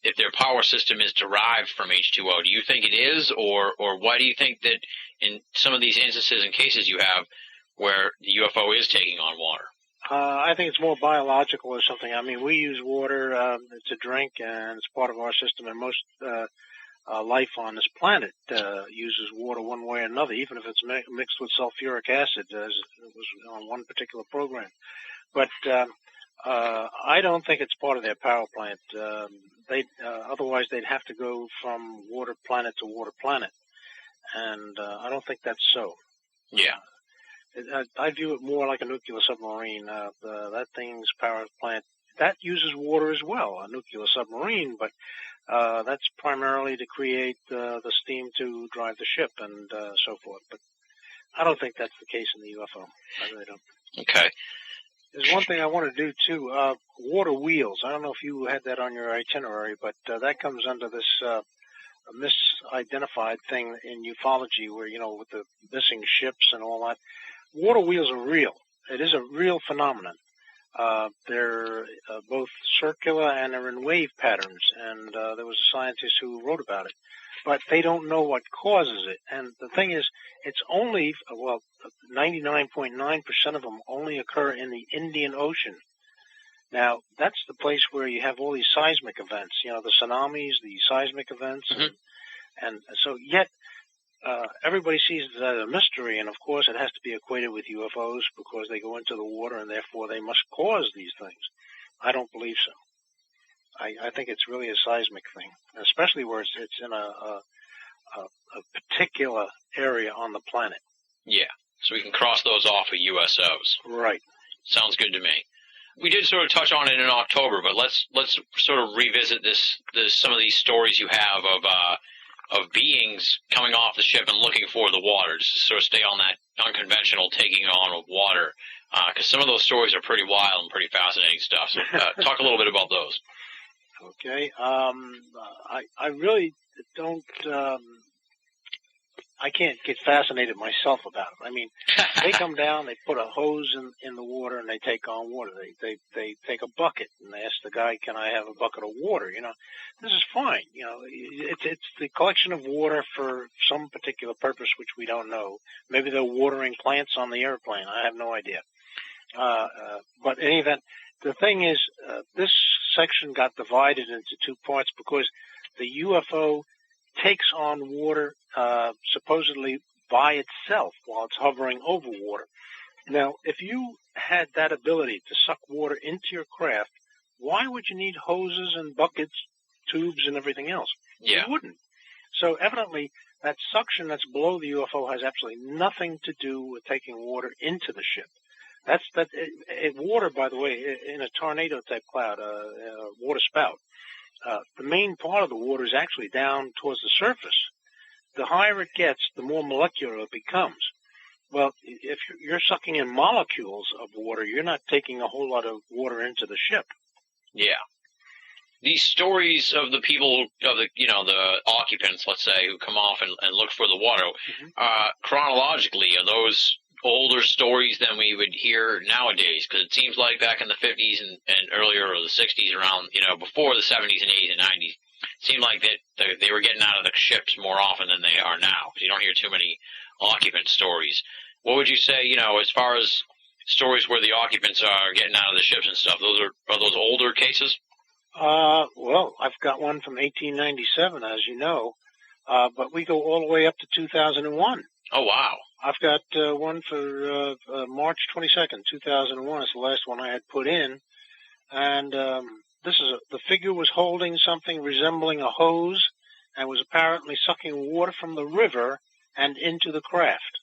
if their power system is derived from H2O. Do you think it is, or why do you think that in some of these instances and cases you have where the UFO is taking on water? I think it's more biological or something. I mean, we use water to drink, and it's part of our system, and most life on this planet uses water one way or another, even if it's mixed with sulfuric acid, as it was on one particular program. But I don't think it's part of their power plant. Otherwise, they'd have to go from water planet to water planet, and I don't think that's so. Yeah. I view it more like a nuclear submarine. That thing's power plant, that uses water as well, a nuclear submarine, but that's primarily to create the steam to drive the ship and so forth. But I don't think that's the case in the UFO. I really don't. Okay. There's one thing I want to do, too. Water wheels. I don't know if you had that on your itinerary, but that comes under this misidentified thing in ufology where, with the missing ships and all that. Water wheels are real. It is a real phenomenon. They're both circular and they're in wave patterns, and there was a scientist who wrote about it. But they don't know what causes it. And the thing is, it's only, 99.9% of them only occur in the Indian Ocean. Now, that's the place where you have all these seismic events, the tsunamis, the seismic events. Mm-hmm. And so yet, everybody sees it as a mystery, and of course it has to be equated with UFOs because they go into the water and therefore they must cause these things. I don't believe so. I think it's really a seismic thing, especially where it's in a particular area on the planet. Yeah. So we can cross those off of USOs. Right. Sounds good to me. We did sort of touch on it in October, but let's sort of revisit some of these stories you have of beings coming off the ship and looking for the water, just to sort of stay on that unconventional taking on of water, because some of those stories are pretty wild and pretty fascinating stuff. So talk a little bit about those. Okay. I really don't. I can't get fascinated myself about it. I mean, they come down, they put a hose in the water, and they take on water. They take a bucket, and they ask the guy, "Can I have a bucket of water?" This is fine. It's the collection of water for some particular purpose which we don't know. Maybe they're watering plants on the airplane. I have no idea. But in any event, the thing is, this section got divided into two parts because the UFO takes on water supposedly by itself while it's hovering over water. Now, if you had that ability to suck water into your craft, why would you need hoses and buckets, tubes, and everything else? Yeah. You wouldn't. So evidently, that suction that's below the UFO has absolutely nothing to do with taking water into the ship. Water, by the way, in a tornado-type cloud, water spout, the main part of the water is actually down towards the surface. The higher it gets, the more molecular it becomes. Well, if you're sucking in molecules of water, you're not taking a whole lot of water into the ship. Yeah. These stories of the people, the occupants, let's say, who come off and look for the water, chronologically, are those older stories than we would hear nowadays? Because it seems like back in the 50s and earlier, or the 60s, around, before the 70s and 80s and 90s, it seemed like that they were getting out of the ships more often than they are now. You don't hear too many occupant stories. What would you say, as far as stories where the occupants are getting out of the ships and stuff, are those older cases? Well, I've got one from 1897, as you know, but we go all the way up to 2001. Oh, wow. I've got one for March 22nd, 2001. It's the last one I had put in. And the figure was holding something resembling a hose and was apparently sucking water from the river and into the craft.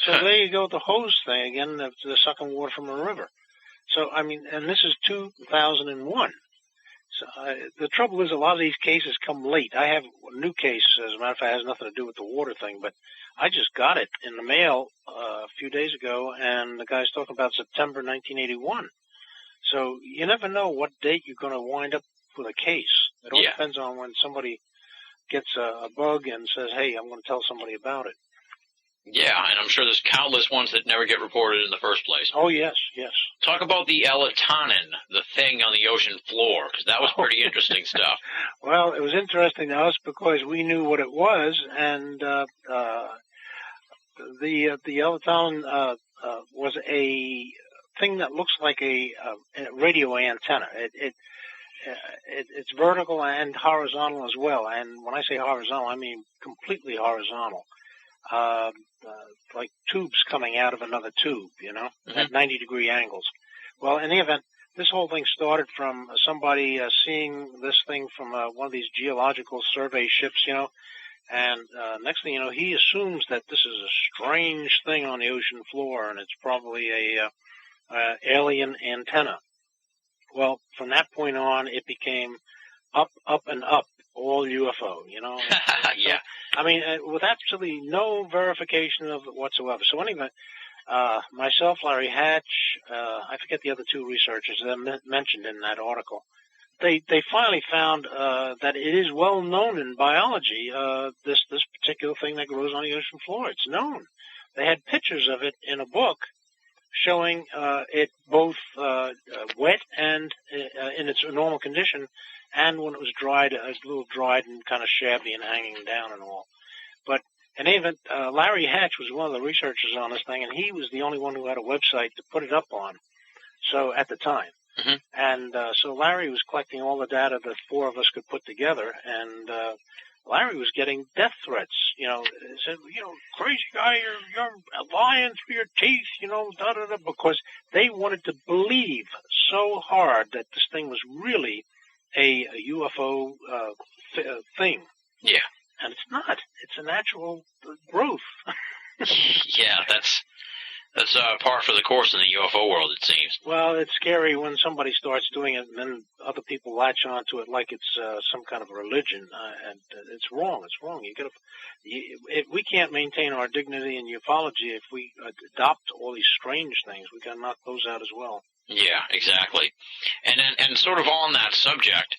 So there you go, the hose thing again, they're sucking water from a river. So, and this is 2001. So the trouble is a lot of these cases come late. I have a new case, as a matter of fact, it has nothing to do with the water thing, but I just got it in the mail a few days ago, and the guy's talking about September 1981. So you never know what date you're going to wind up with a case. It all depends on when somebody gets a bug and says, hey, I'm going to tell somebody about it. Yeah, and I'm sure there's countless ones that never get reported in the first place. Oh, yes, yes. Talk about the elatanin, the thing on the ocean floor, because that was pretty interesting stuff. Well, it was interesting to us because we knew what it was, and the elatanin was a thing that looks like a radio antenna. It's vertical and horizontal as well. And when I say horizontal, I mean completely horizontal. Like tubes coming out of another tube, at 90-degree angles. Well, in the event, this whole thing started from somebody seeing this thing from one of these geological survey ships, and next thing you know, he assumes that this is a strange thing on the ocean floor, and it's probably a alien antenna. Well, from that point on, it became up, and up, all UFO, Yeah. I mean, with absolutely no verification of it whatsoever. So anyway, myself, Larry Hatch, I forget the other two researchers that mentioned in that article. They finally found that it is well known in biology, this particular thing that grows on the ocean floor. It's known. They had pictures of it in a book showing it both wet and in its normal condition, and when it was dried, a little dried and kind of shabby and hanging down and all. But in any event, Larry Hatch was one of the researchers on this thing, and he was the only one who had a website to put it up on. So at the time, and so Larry was collecting all the data that four of us could put together, and Larry was getting death threats. Said, crazy guy, you're lying through your teeth, because they wanted to believe so hard that this thing was really a UFO thing. Yeah. And it's not. It's a natural growth. Yeah, that's par for the course in the UFO world, it seems. Well, it's scary when somebody starts doing it and then other people latch onto it like it's some kind of religion, and it's wrong. It's wrong. We can't maintain our dignity in ufology if we adopt all these strange things. We got to knock those out as well. Yeah, exactly. And sort of on that subject,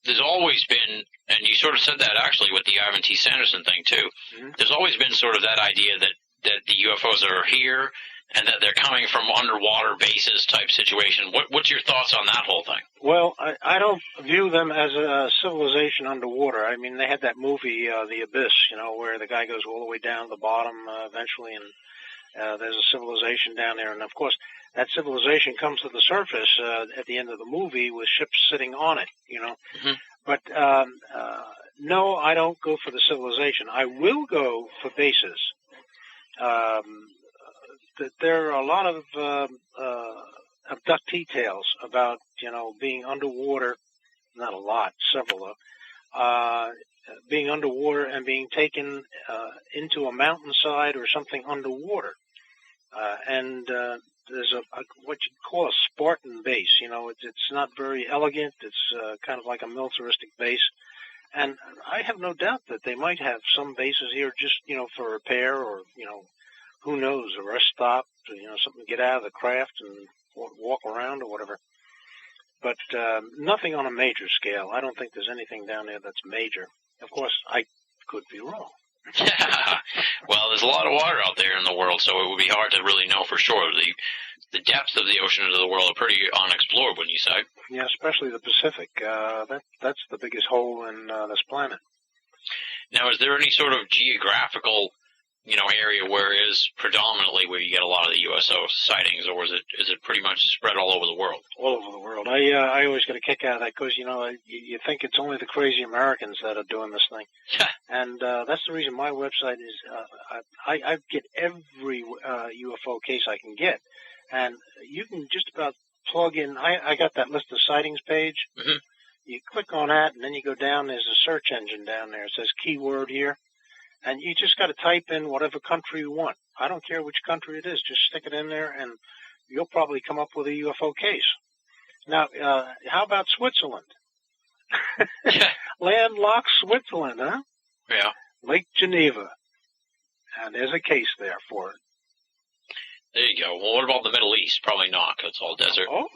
there's always been, and you sort of said that actually with the Ivan T. Sanderson thing too, there's always been sort of that idea that the UFOs are here and that they're coming from underwater bases type situation. What's your thoughts on that whole thing? Well, I don't view them as a civilization underwater. I mean, they had that movie, The Abyss, where the guy goes all the way down to the bottom eventually, and there's a civilization down there. And, of course, that civilization comes to the surface at the end of the movie with ships sitting on it, But, no, I don't go for the civilization. I will go for bases. There are a lot of abductee tales about, being underwater, not a lot, several though, being underwater and being taken into a mountainside or something underwater. And there's what you'd call a Spartan base. It's not very elegant. It's kind of like a militaristic base. And I have no doubt that they might have some bases here just, for repair or, who knows, a rest stop, something to get out of the craft and walk around or whatever. But nothing on a major scale. I don't think there's anything down there that's major. Of course, I could be wrong. Well, there's a lot of water out there in the world, so it would be hard to really know for sure. The depths of the oceans of the world are pretty unexplored, wouldn't you say? Yeah, especially the Pacific. That's the biggest hole in this planet. Now, is there any sort of geographical, area where it is predominantly where you get a lot of the USO sightings, or is it pretty much spread all over the world? All over the world. I always get a kick out of that because, you think it's only the crazy Americans that are doing this thing. And that's the reason my website is, I get every UFO case I can get. And you can just about plug in, I got that list of sightings page. You click on that, and then you go down, there's a search engine down there. It says keyword here. And you just got to type in whatever country you want. I don't care which country it is. Just stick it in there, and you'll probably come up with a UFO case. Now, how about Switzerland? Landlocked Switzerland, huh? Yeah. Lake Geneva. And there's a case there for it. There you go. Well, what about the Middle East? Probably not, because it's all desert. Oh,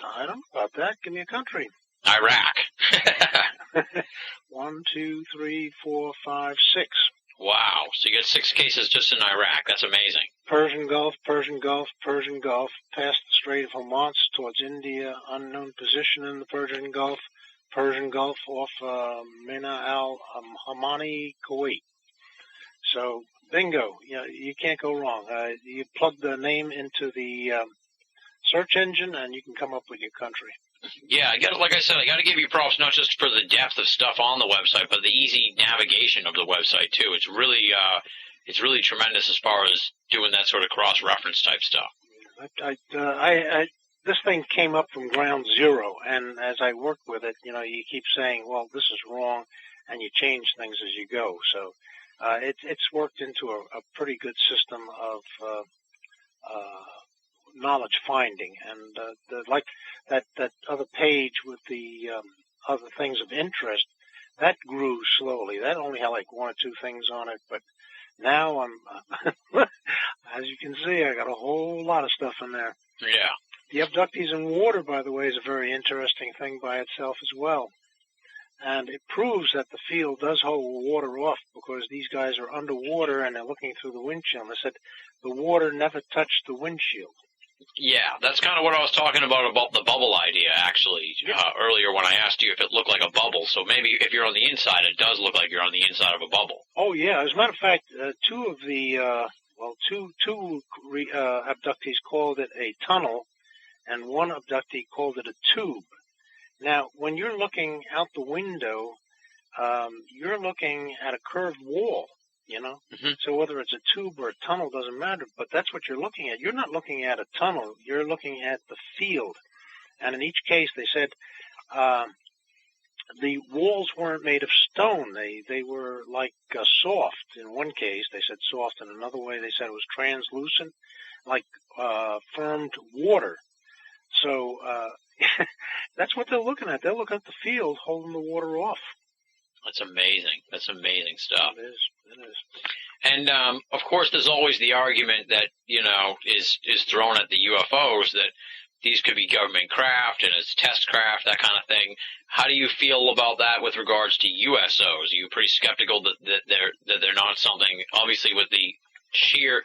I don't know about that. Give me a country. Iraq. 1, 2, 3, 4, 5, 6. Wow. So you get 6 cases just in Iraq. That's amazing. Persian Gulf, Persian Gulf, Persian Gulf, past the Strait of Hormuz towards India, unknown position in the Persian Gulf off Mina al-Hamani, Kuwait. So, bingo. You can't go wrong. You plug the name into the search engine, and you can come up with your country. Yeah, like I said, I got to give you props not just for the depth of stuff on the website, but the easy navigation of the website too. It's really tremendous as far as doing that sort of cross-reference type stuff. This thing came up from ground zero, and as I worked with it, you keep saying, well, this is wrong, and you change things as you go. So it's worked into a pretty good system of knowledge finding, and like that other page with the other things of interest, that grew slowly. That only had like one or two things on it, but now I'm, as you can see, I got a whole lot of stuff in there. Yeah. The abductees in water, by the way, is a very interesting thing by itself as well. And it proves that the field does hold water off, because these guys are underwater and they're looking through the windshield. They said the water never touched the windshield. Yeah, that's kind of what I was talking about the bubble idea, actually, earlier when I asked you if it looked like a bubble. So maybe if you're on the inside, it does look like you're on the inside of a bubble. Oh, yeah. As a matter of fact, two abductees called it a tunnel, and one abductee called it a tube. Now, when you're looking out the window, you're looking at a curved wall, Mm-hmm. So whether it's a tube or a tunnel doesn't matter, but that's what you're looking at. You're not looking at a tunnel. You're looking at the field. And in each case, they said the walls weren't made of stone. They were like soft. In one case, they said soft. In another way, they said it was translucent, like firmed water. So that's what they're looking at. They're looking at the field holding the water off. That's amazing. That's amazing stuff. It is. And, of course, there's always the argument that, is thrown at the UFOs that these could be government craft and it's test craft, that kind of thing. How do you feel about that with regards to USOs? Are you pretty skeptical that they're not something, obviously with the sheer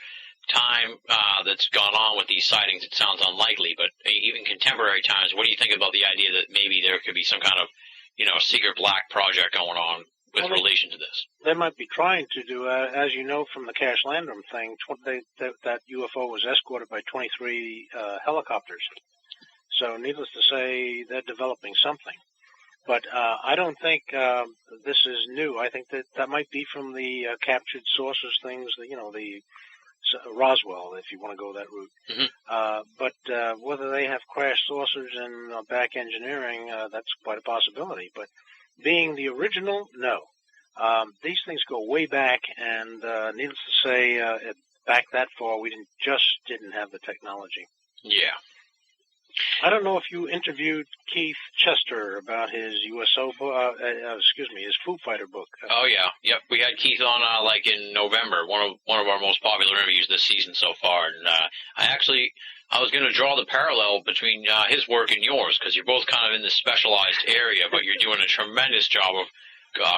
time that's gone on with these sightings, it sounds unlikely, but even contemporary times, what do you think about the idea that maybe there could be some kind of, secret black project going on with relation to this? They might be trying to do, as you know from the Cash Landrum thing, that UFO was escorted by 23 helicopters. So needless to say, they're developing something. But I don't think this is new. I think that might be from the captured sources things, the Roswell, if you want to go that route. Mm-hmm. But whether they have crash saucers and back engineering, that's quite a possibility. But being the original, no. These things go way back, and needless to say, back that far, we didn't have the technology. Yeah. I don't know if you interviewed Keith Chester about his USO book, his Foo Fighter book. Oh yeah, yep. We had Keith on like in November, one of our most popular interviews this season so far. And I was going to draw the parallel between his work and yours, because you're both kind of in this specialized area, but you're doing a tremendous job of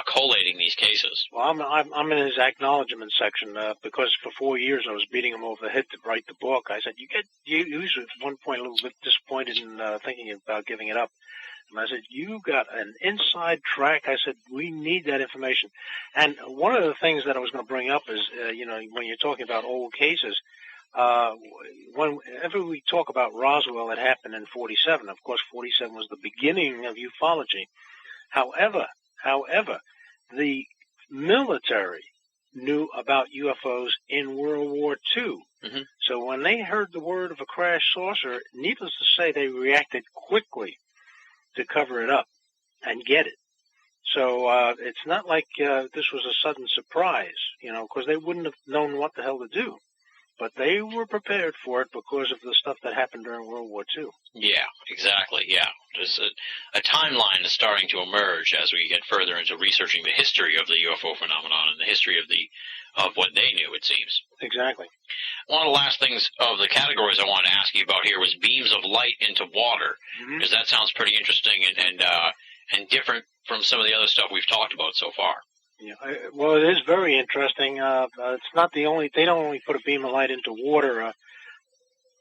collating these cases. Well, I'm in his acknowledgement section because for 4 years I was beating him over the head to write the book. I said, he was at one point a little bit disappointed in thinking about giving it up. And I said, you got an inside track. I said, we need that information. And one of the things that I was going to bring up is, when you're talking about old cases, whenever we talk about Roswell, it happened in 47. Of course, 47 was the beginning of ufology. However, the military knew about UFOs in World War II. Mm-hmm. So when they heard the word of a crash saucer, needless to say, they reacted quickly to cover it up and get it. So it's not like this was a sudden surprise, because they wouldn't have known what the hell to do. But they were prepared for it because of the stuff that happened during World War II. Yeah, exactly, yeah. There's a timeline is starting to emerge as we get further into researching the history of the UFO phenomenon and the history of what they knew, it seems. Exactly. One of the last things of the categories I wanted to ask you about here was beams of light into water, because that sounds pretty interesting and different from some of the other stuff we've talked about so far. Yeah, well, it is very interesting. It's not the only. They don't only put a beam of light into water.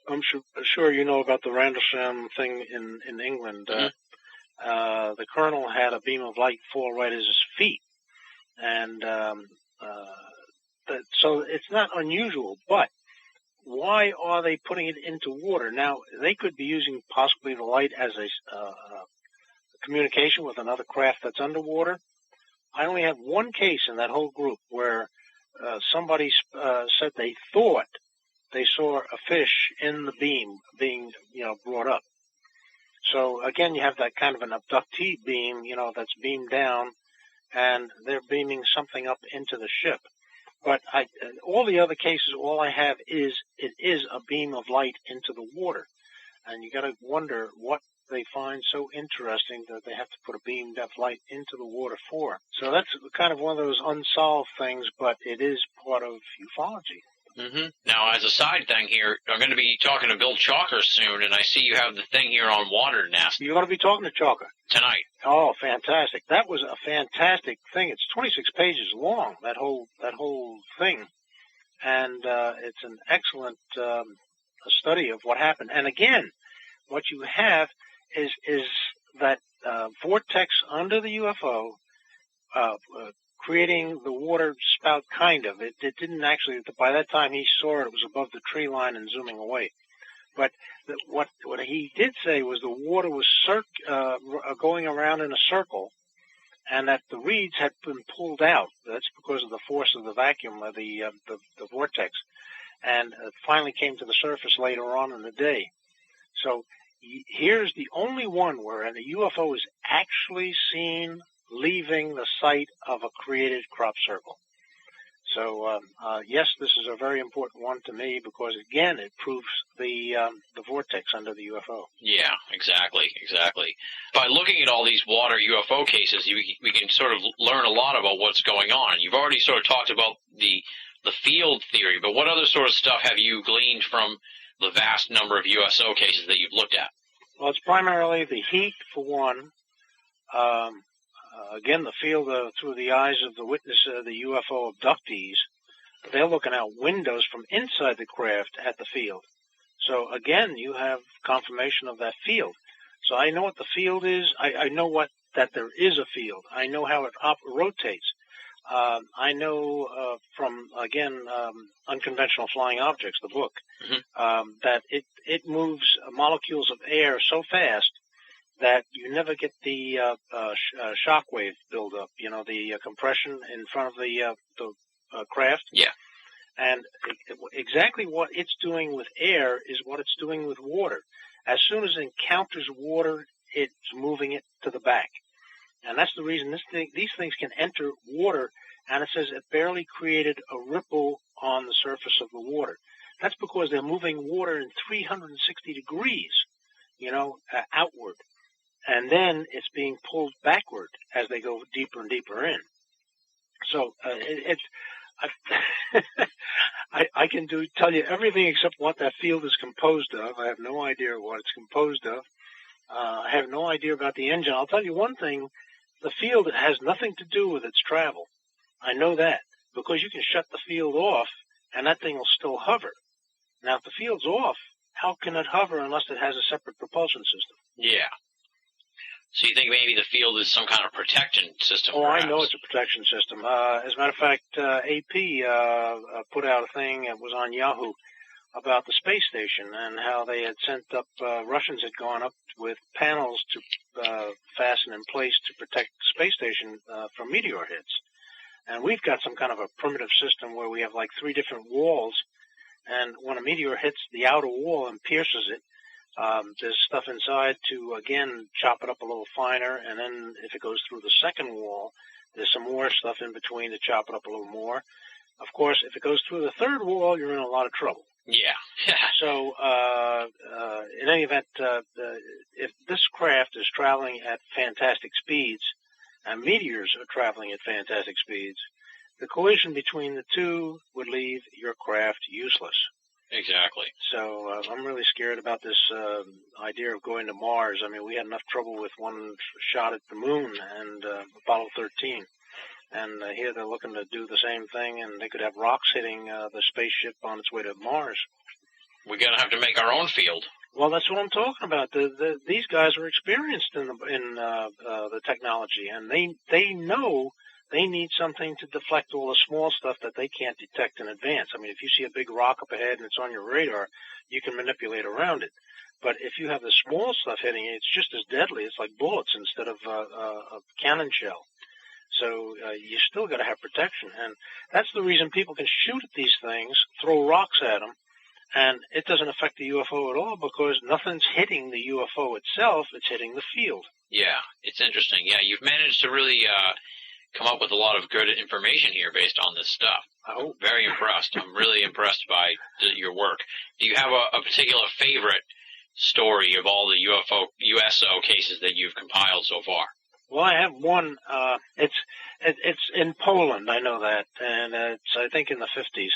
I'm sure you know about the Rendlesham thing in England. The colonel had a beam of light fall right at his feet, and so it's not unusual. But why are they putting it into water? Now, they could be using possibly the light as a communication with another craft that's underwater. I only have one case in that whole group where somebody said they thought they saw a fish in the beam being, brought up. So again, you have that kind of an abductee beam, that's beamed down, and they're beaming something up into the ship. But all the other cases, all I have is it is a beam of light into the water, and you got to wonder what they find so interesting that they have to put a beam of light into the water for. So that's kind of one of those unsolved things, but it is part of ufology. Mm-hmm. Now, as a side thing here, I'm going to be talking to Bill Chalker soon, and I see you have the thing here on water nest. You're going to be talking to Chalker tonight. Oh, fantastic! That was a fantastic thing. It's 26 pages long. That whole thing, and it's an excellent study of what happened. And again, what you have is that vortex under the UFO. Creating the water spout, kind of. It didn't actually, by that time he saw it was above the tree line and zooming away. But what he did say was the water was going around in a circle, and that the reeds had been pulled out. That's because of the force of the vacuum of the vortex, and it finally came to the surface later on in the day. So here's the only one where a UFO is actually seen leaving the site of a created crop circle. So, yes, this is a very important one to me because, again, it proves the vortex under the UFO. Yeah, exactly. By looking at all these water UFO cases, we can sort of learn a lot about what's going on. You've already sort of talked about the field theory, but what other sort of stuff have you gleaned from the vast number of USO cases that you've looked at? Well, it's primarily the heat, for one. Again, the field through the eyes of the witness, the UFO abductees, they're looking out windows from inside the craft at the field. So again, you have confirmation of that field. So I know what the field is. I know that there is a field. I know how it rotates. I know from, again, Unconventional Flying Objects, the book, that it moves molecules of air so fast that you never get the shock wave buildup, the compression in front of the craft. Yeah. And exactly what it's doing with air is what it's doing with water. As soon as it encounters water, it's moving it to the back. And that's the reason these things can enter water, and it says it barely created a ripple on the surface of the water. That's because they're moving water in 360 degrees, outward. And then it's being pulled backward as they go deeper and deeper in. So I can tell you everything except what that field is composed of. I have no idea what it's composed of. I have no idea about the engine. I'll tell you one thing. The field has nothing to do with its travel. I know that because you can shut the field off and that thing will still hover. Now, if the field's off, how can it hover unless it has a separate propulsion system? Yeah. So you think maybe the field is some kind of protection system? Oh, perhaps? I know it's a protection system. As a matter of fact, AP put out a thing that was on Yahoo about the space station and how they had sent up, Russians had gone up with panels to fasten in place to protect the space station from meteor hits. And we've got some kind of a primitive system where we have like 3 different walls, and when a meteor hits the outer wall and pierces it, there's stuff inside to, again, chop it up a little finer, and then if it goes through the second wall, there's some more stuff in between to chop it up a little more. Of course, if it goes through the third wall, you're in a lot of trouble. Yeah. So, in any event, if this craft is traveling at fantastic speeds, and meteors are traveling at fantastic speeds, the collision between the two would leave your craft useless. Exactly. So I'm really scared about this idea of going to Mars. I mean, we had enough trouble with one shot at the moon and Apollo 13. And here they're looking to do the same thing, and they could have rocks hitting the spaceship on its way to Mars. We're going to have to make our own field. Well, that's what I'm talking about. These guys are experienced in the technology, and they know they need something to deflect all the small stuff that they can't detect in advance. I mean, if you see a big rock up ahead and it's on your radar, you can manipulate around it. But if you have the small stuff hitting it, it's just as deadly. It's like bullets instead of a cannon shell. So you still got to have protection. And that's the reason people can shoot at these things, throw rocks at them, and it doesn't affect the UFO at all because nothing's hitting the UFO itself. It's hitting the field. Yeah, it's interesting. Yeah, you've managed to really come up with a lot of good information here based on this stuff. I'm very impressed. I'm really impressed by your work. Do you have a particular favorite story of all the USO cases that you've compiled so far? Well, I have one. It's in Poland. I know that, and it's I think in the 50s.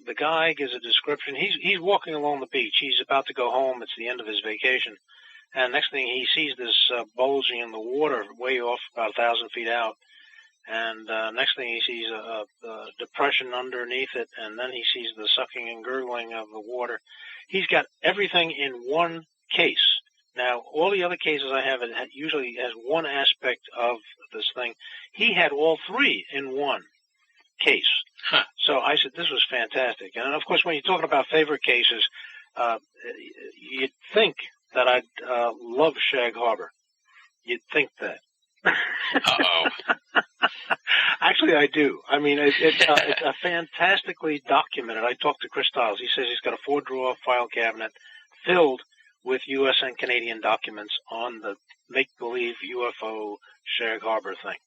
The guy gives a description. He's walking along the beach. He's about to go home. It's the end of his vacation, and next thing he sees this bulging in the water way off, about 1,000 feet out. And next thing he sees a depression underneath it, and then he sees the sucking and gurgling of the water. He's got everything in one case. Now, all the other cases I have, it usually has one aspect of this thing. He had all three in one case. Huh. So I said, this was fantastic. And, of course, when you're talking about favorite cases, you'd think that I'd love Shag Harbor. You'd think that. Uh-oh. Actually, I do. I mean, it's a fantastically documented. I talked to Chris Stiles. He says he's got a 4-drawer file cabinet filled with U.S. and Canadian documents on the make-believe UFO Shag Harbor thing.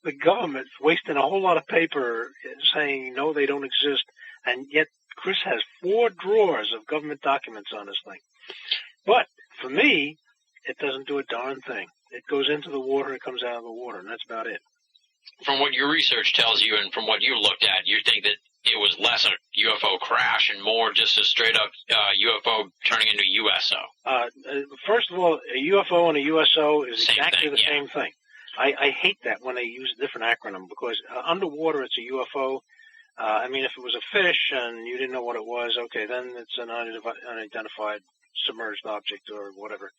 The government's wasting a whole lot of paper saying, no, they don't exist, and yet Chris has 4 drawers of government documents on this thing. But for me, it doesn't do a darn thing. It goes into the water, it comes out of the water, and that's about it. From what your research tells you and from what you looked at, you think that it was less a UFO crash and more just a straight-up UFO turning into a USO? First of all, a UFO and a USO is Same exactly thing, the same thing. I hate that when they use a different acronym because underwater it's a UFO. I mean, if it was a fish and you didn't know what it was, okay, then it's an unidentified submerged object or whatever.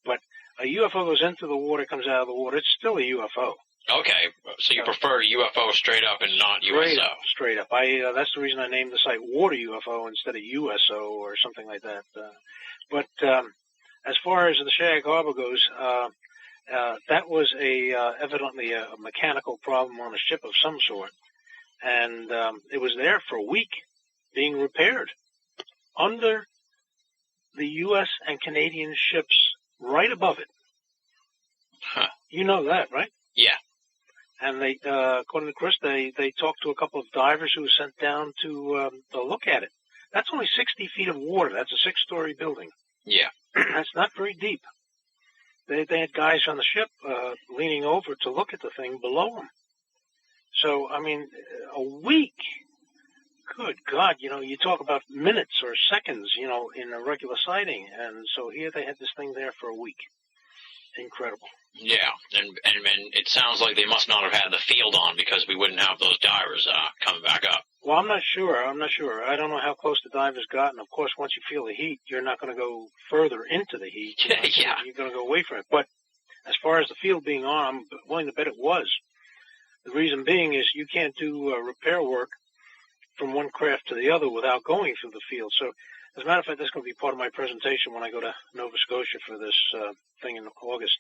But a UFO goes into the water, comes out of the water. It's still a UFO. Okay, so you prefer UFO straight up and not USO? Straight up. That's the reason I named the site Water UFO instead of USO or something like that. But as far as the Shag Harbor goes, that was evidently a mechanical problem on a ship of some sort. And it was there for a week being repaired under the U.S. and Canadian ships right above it. Huh. You know that, right? Yeah. And they, according to Chris, they talked to a couple of divers who were sent down to look at it. That's only 60 feet of water. That's a 6-story building. Yeah. That's not very deep. They had guys on the ship leaning over to look at the thing below them. So, I mean, a week. Good God, you talk about minutes or seconds, in a regular sighting. And so here they had this thing there for a week. Incredible. Yeah, and it sounds like they must not have had the field on because we wouldn't have those divers coming back up. Well, I'm not sure. I don't know how close the divers got. And, of course, once you feel the heat, you're not going to go further into the heat. Yeah. You're going to go away from it. But as far as the field being on, I'm willing to bet it was. The reason being is you can't do repair work from one craft to the other without going through the field. So, as a matter of fact, that's going to be part of my presentation when I go to Nova Scotia for this thing in August.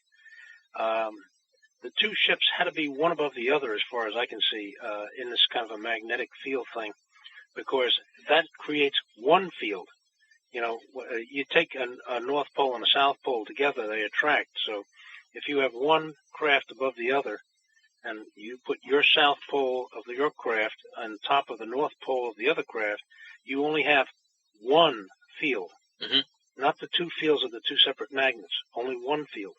The 2 ships had to be one above the other, as far as I can see, in this kind of a magnetic field thing, because that creates one field. You take a North Pole and a South Pole together, they attract. So if you have one craft above the other, and you put your South Pole of your craft on top of the North Pole of the other craft, you only have one field, not the 2 fields of the 2 separate magnets, only one field.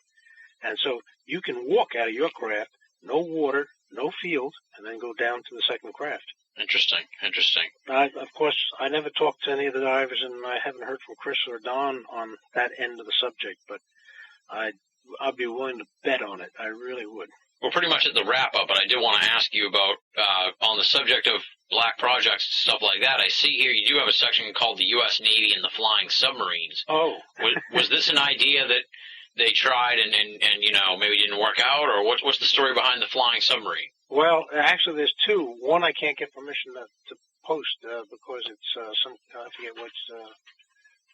And so you can walk out of your craft, no water, no field, and then go down to the second craft. Interesting. Of course, I never talked to any of the divers, and I haven't heard from Chris or Don on that end of the subject, but I'd be willing to bet on it. I really would. We're pretty much at the wrap-up, but I did want to ask you about, on the subject of black projects, stuff like that, I see here you do have a section called the U.S. Navy and the Flying Submarines. Oh. Was this an idea that they tried and maybe didn't work out, or what's the story behind the flying submarine? Well, actually, there's two. One I can't get permission to post because it's I forget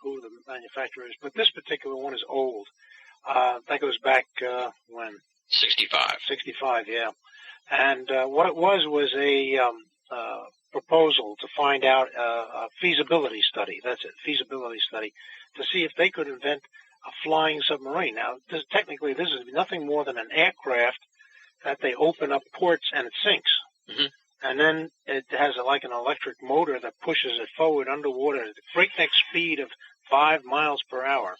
who the manufacturer is, but this particular one is old. That goes back when? 65. 65, yeah. And what it was a proposal to find out a feasibility study. That's it, feasibility study, to see if they could invent a flying submarine. Now, technically, this is nothing more than an aircraft that they open up ports and it sinks. Mm-hmm. And then it has like an electric motor that pushes it forward underwater at a breakneck speed of 5 miles per hour.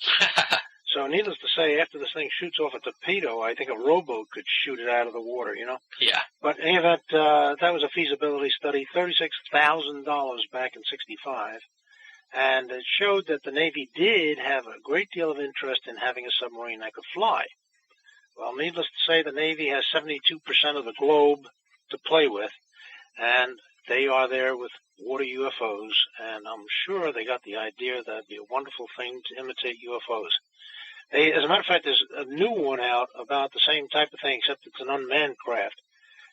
So needless to say, after this thing shoots off a torpedo, I think a rowboat could shoot it out of the water, Yeah. But in any event, that was a feasibility study, $36,000 back in 65. And it showed that the Navy did have a great deal of interest in having a submarine that could fly. Well, needless to say, the Navy has 72% of the globe to play with, and they are there with water UFOs, and I'm sure they got the idea that it'd be a wonderful thing to imitate UFOs. As a matter of fact, there's a new one out about the same type of thing, except it's an unmanned craft,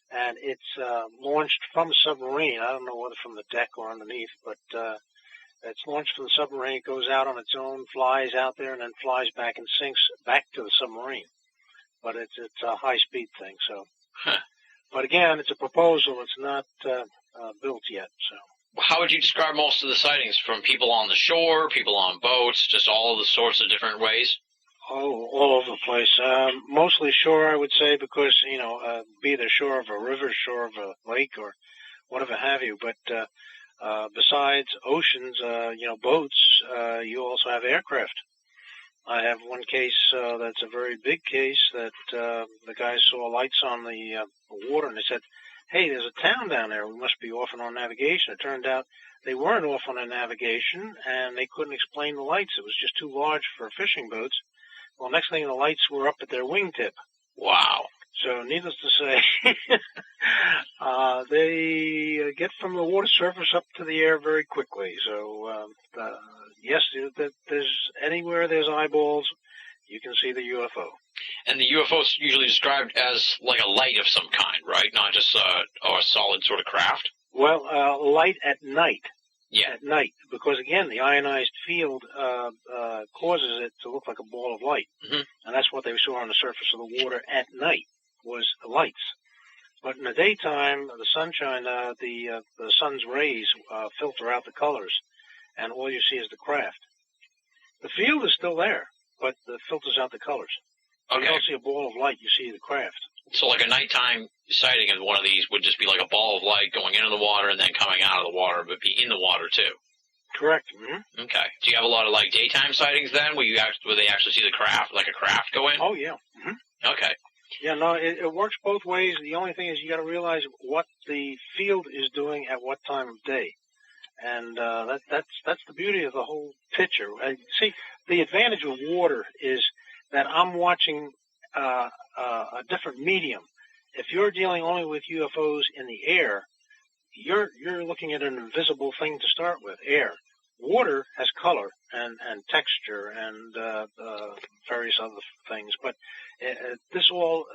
and it's launched from a submarine. I don't know whether from the deck or underneath, but it's launched from the submarine. It goes out on its own, flies out there, and then flies back and sinks back to the submarine. But it's a high-speed thing. So, But again, it's a proposal. It's not built yet. So, how would you describe most of the sightings? From people on the shore, people on boats, just all of the sorts of different ways? Oh, all over the place. Mostly shore, I would say, because be the shore of a river, shore of a lake, or whatever have you. But besides oceans, boats, you also have aircraft. I have one case that's a very big case that the guys saw lights on the water, and they said, hey, there's a town down there. We must be off on our navigation. It turned out they weren't off on their navigation, and they couldn't explain the lights. It was just too large for fishing boats. Well, next thing, the lights were up at their wingtip. Wow. So needless to say, they get from the water surface up to the air very quickly. So, yes, there's anywhere there's eyeballs, you can see the UFO. And the UFO is usually described as like a light of some kind, right? Not just a solid sort of craft? Well, light at night. Yeah. At night, because again, the ionized field causes it to look like a ball of light. Mm-hmm. And that's what they saw on the surface of the water at night, was the lights. But in the daytime, the sunshine, the sun's rays filter out the colors, and all you see is the craft. The field is still there, but it filters out the colors. Okay. You don't see a ball of light, you see the craft. So like a nighttime sighting of one of these would just be like a ball of light going into the water and then coming out of the water, but be in the water too. Correct. Mm-hmm. Okay. Do you have a lot of like daytime sightings then, where they actually see the craft, like a craft go in? Oh yeah. Mm-hmm. Okay. Yeah, no, it works both ways. The only thing is you got to realize what the field is doing at what time of day, and that's the beauty of the whole picture. See, the advantage of water is that I'm watching a different medium. If you're dealing only with UFOs in the air, you're looking at an invisible thing to start with, air. Water has color and texture and various other things, but this all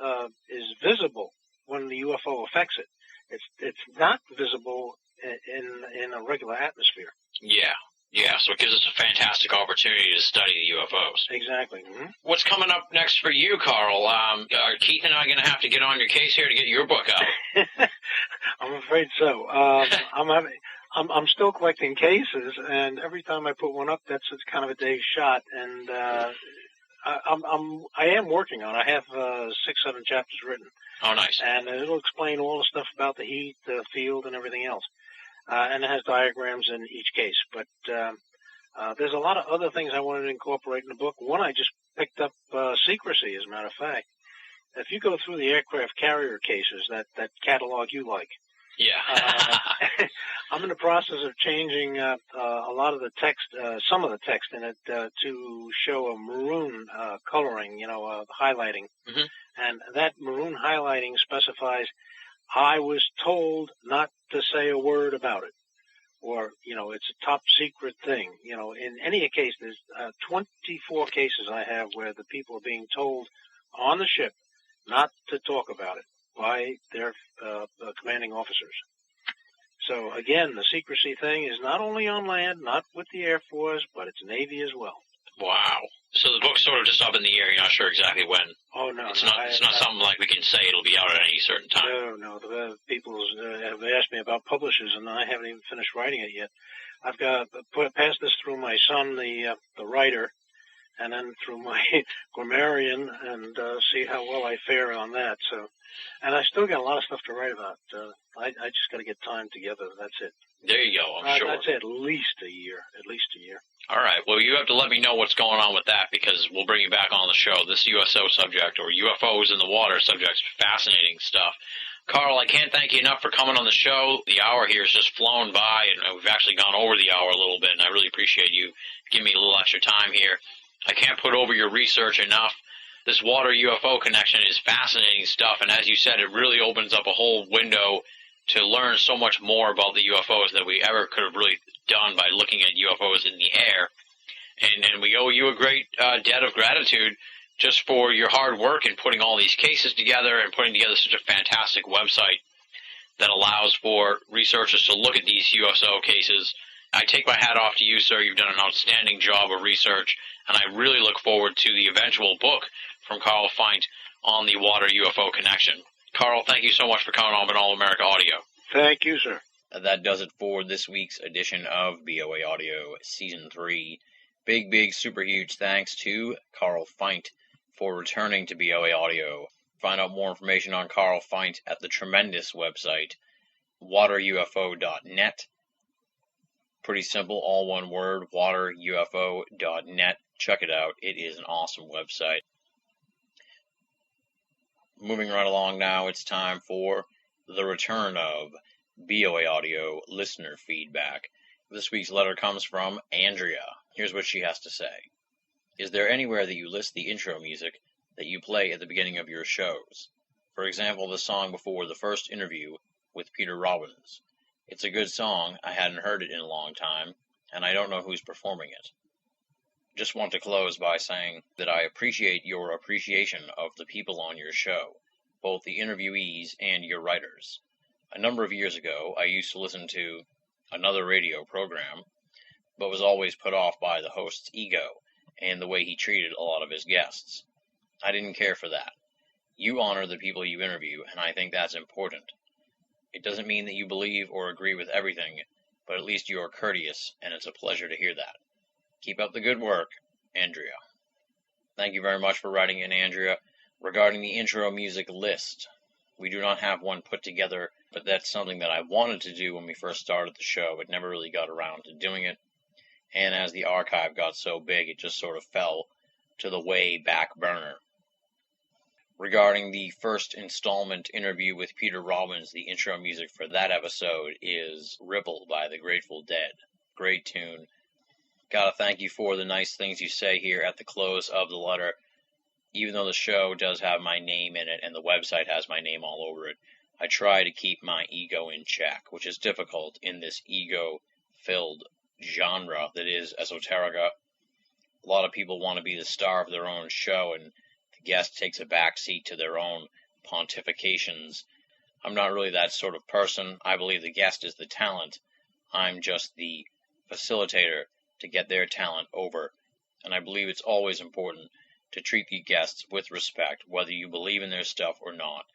is visible when the UFO affects it. It's not visible in a regular atmosphere. Yeah, so it gives us a fantastic opportunity to study the UFOs. Exactly. Mm-hmm. What's coming up next for you, Carl? Are Keith and I going to have to get on your case here to get your book out? I'm afraid so. I'm still collecting cases, and every time I put one up, it's kind of a day's shot. And I am working on it. I have 6-7 chapters written. Oh, nice. And it'll explain all the stuff about the heat, the field, and everything else. And it has diagrams in each case. But there's a lot of other things I wanted to incorporate in the book. One, I just picked up secrecy, as a matter of fact. If you go through the aircraft carrier cases, that catalog you like, yeah. I'm in the process of changing a lot of the text, some of the text in it, to show a maroon coloring, highlighting. Mm-hmm. And that maroon highlighting specifies, I was told not to say a word about it. or, it's a top secret thing. In any case, there's 24 cases I have where the people are being told on the ship not to talk about it by their commanding officers. So again, the secrecy thing is not only on land, not with the Air Force, but it's Navy as well. Wow. So the book's sort of just up in the air. You're not sure exactly when. Oh, no. It's not something like we can say it'll be out at any certain time. No. The people have asked me about publishers, and I haven't even finished writing it yet. I've got to pass this through my son, the writer, and then through my grammarian, and see how well I fare on that. So, and I still got a lot of stuff to write about. I just got to get time together. That's it. There you go. I'm sure. I'd say at least a year. All right. Well, you have to let me know what's going on with that, because we'll bring you back on the show. This USO subject, or UFOs in the water subject, fascinating stuff. Carl, I can't thank you enough for coming on the show. The hour here has just flown by, and we've actually gone over the hour a little bit, and I really appreciate you giving me a little extra time here. I can't put over your research enough. This water UFO connection is fascinating stuff, and as you said, it really opens up a whole window to learn so much more about the UFOs that we ever could have really done by looking at UFOs in the air. And we owe you a great debt of gratitude just for your hard work in putting all these cases together and putting together such a fantastic website that allows for researchers to look at these USO cases. I take my hat off to you, sir. You've done an outstanding job of research, and I really look forward to the eventual book from Carl Feindt on the water UFO connection. Carl, thank you so much for coming on Binnall America Audio. Thank you, sir. That does it for this week's edition of BOA Audio Season 3. Big, super huge thanks to Carl Feindt for returning to BOA Audio. Find out more information on Carl Feindt at the tremendous website, waterufo.net. Pretty simple, all one word, waterufo.net. Check it out. It is an awesome website. Moving right along now, it's time for the return of BOA Audio listener feedback. This week's letter comes from Andrea. Here's what she has to say. Is there anywhere that you list the intro music that you play at the beginning of your shows? For example, the song before the first interview with Peter Robbins. It's a good song. I hadn't heard it in a long time, and I don't know who's performing it. Just want to close by saying that I appreciate your appreciation of the people on your show, both the interviewees and your writers. A number of years ago, I used to listen to another radio program, but was always put off by the host's ego and the way he treated a lot of his guests. I didn't care for that. You honor the people you interview, and I think that's important. It doesn't mean that you believe or agree with everything, but at least you are courteous, and it's a pleasure to hear that. Keep up the good work, Andrea. Thank you very much for writing in, Andrea. Regarding the intro music list, we do not have one put together, but that's something that I wanted to do when we first started the show, but never really got around to doing it. And as the archive got so big, it just sort of fell to the way back burner. Regarding the first installment interview with Peter Robbins, the intro music for that episode is Ripple by the Grateful Dead. Great tune. Gotta thank you for the nice things you say here at the close of the letter. Even though the show does have my name in it and the website has my name all over it, I try to keep my ego in check, which is difficult in this ego-filled genre that is esoterica. A lot of people want to be the star of their own show, and the guest takes a back seat to their own pontifications. I'm not really that sort of person. I believe the guest is the talent. I'm just the facilitator to get their talent over, and I believe it's always important to treat the guests with respect, whether you believe in their stuff or not.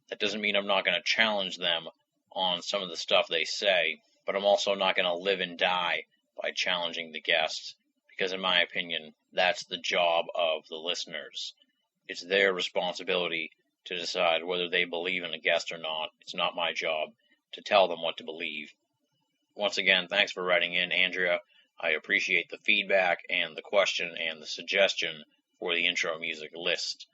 That doesn't mean I'm not going to challenge them on some of the stuff they say, but I'm also not going to live and die by challenging the guests, because in my opinion, that's the job of the listeners. It's their responsibility to decide whether they believe in a guest or not. It's not my job to tell them what to believe. Once again, thanks for writing in, Andrea. I appreciate the feedback and the question and the suggestion for the intro music list.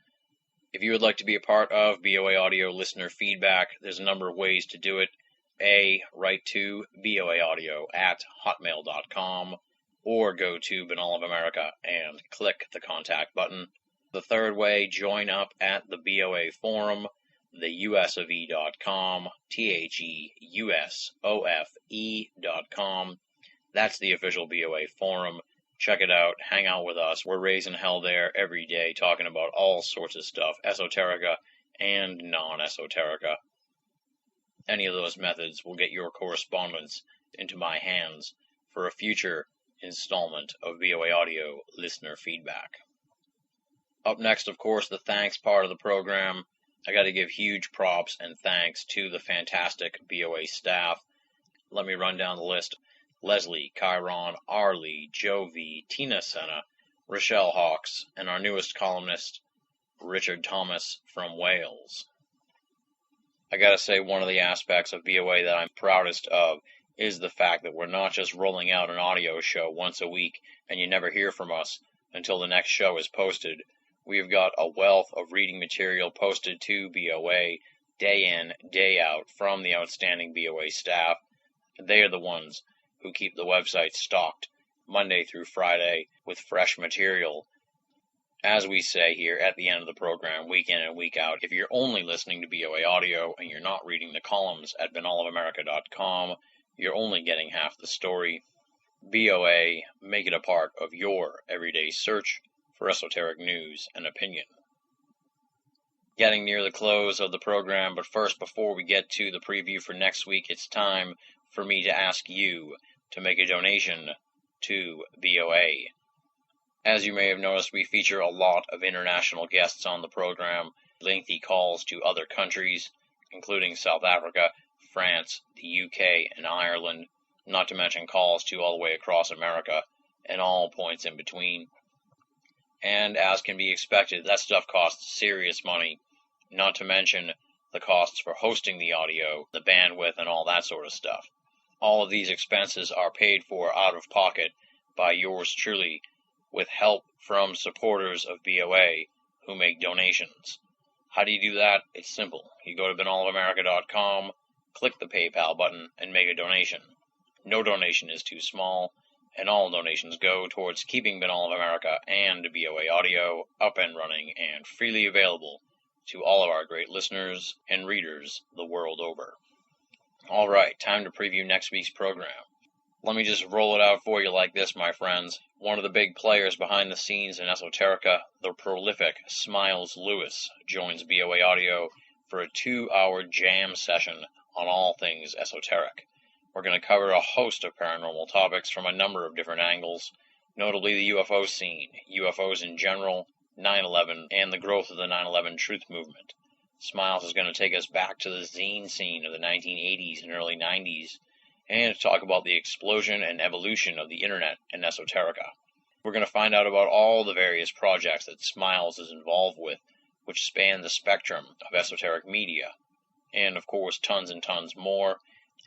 If you would like to be a part of BOA Audio listener feedback, there's a number of ways to do it. A, write to boaaudio@hotmail.com, or go to Binnall of America and click the contact button. The third way, join up at the BOA forum. theusofe.com, theusofe.com. That's the official BOA forum. Check it out, hang out with us. We're raising hell there every day, talking about all sorts of stuff, esoterica and non-esoterica. Any of those methods will get your correspondence into my hands for a future installment of BOA Audio listener feedback. Up next, of course, the thanks part of the program. I got to give huge props and thanks to the fantastic BOA staff. Let me run down the list. Leslie, Chiron, Arlie, Joe V, Tina Senna, Rochelle Hawks, and our newest columnist, Richard Thomas from Wales. I gotta say, one of the aspects of BOA that I'm proudest of is the fact that we're not just rolling out an audio show once a week and you never hear from us until the next show is posted. We've got a wealth of reading material posted to BOA day in, day out from the outstanding BOA staff. They are the ones who keep the website stocked Monday through Friday with fresh material. As we say here at the end of the program, week in and week out, if you're only listening to BOA Audio and you're not reading the columns at binnallofamerica.com, you're only getting half the story. BOA, make it a part of your everyday search for esoteric news and opinion. Getting near the close of the program, but first, before we get to the preview for next week, it's time for me to ask you to make a donation to BOA. As you may have noticed, we feature a lot of international guests on the program, lengthy calls to other countries, including South Africa, France, the UK, and Ireland, not to mention calls to all the way across America, and all points in between. And as can be expected, that stuff costs serious money, not to mention the costs for hosting the audio, the bandwidth, and all that sort of stuff. All of these expenses are paid for out of pocket by yours truly, with help from supporters of BOA who make donations. How do you do that? It's simple. You go to binnallofamerica.com, click the PayPal button, and make a donation. No donation is too small, and all donations go towards keeping Binnall of America and BOA Audio up and running and freely available to all of our great listeners and readers the world over. All right, time to preview next week's program. Let me just roll it out for you like this, my friends. One of the big players behind the scenes in esoterica, the prolific Smiles Lewis, joins BOA Audio for a 2-hour jam session on all things esoteric. We're going to cover a host of paranormal topics from a number of different angles, notably the UFO scene, UFOs in general, 9/11, and the growth of the 9/11 truth movement. Smiles is going to take us back to the zine scene of the 1980s and early 90s, and to talk about the explosion and evolution of the internet and esoterica. We're going to find out about all the various projects that Smiles is involved with, which span the spectrum of esoteric media, and of course tons and tons more.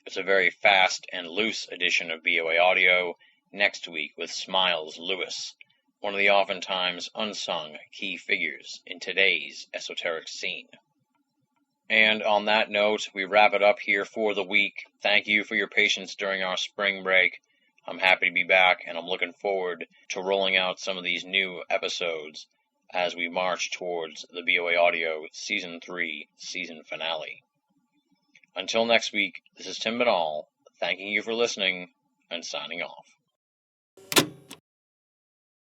It's a very fast and loose edition of BOA Audio next week with Smiles Lewis, one of the oftentimes unsung key figures in today's esoteric scene. And on that note, we wrap it up here for the week. Thank you for your patience during our spring break. I'm happy to be back, and I'm looking forward to rolling out some of these new episodes as we march towards the BOA Audio Season 3 season finale. Until next week, this is Tim Binnall, thanking you for listening and signing off.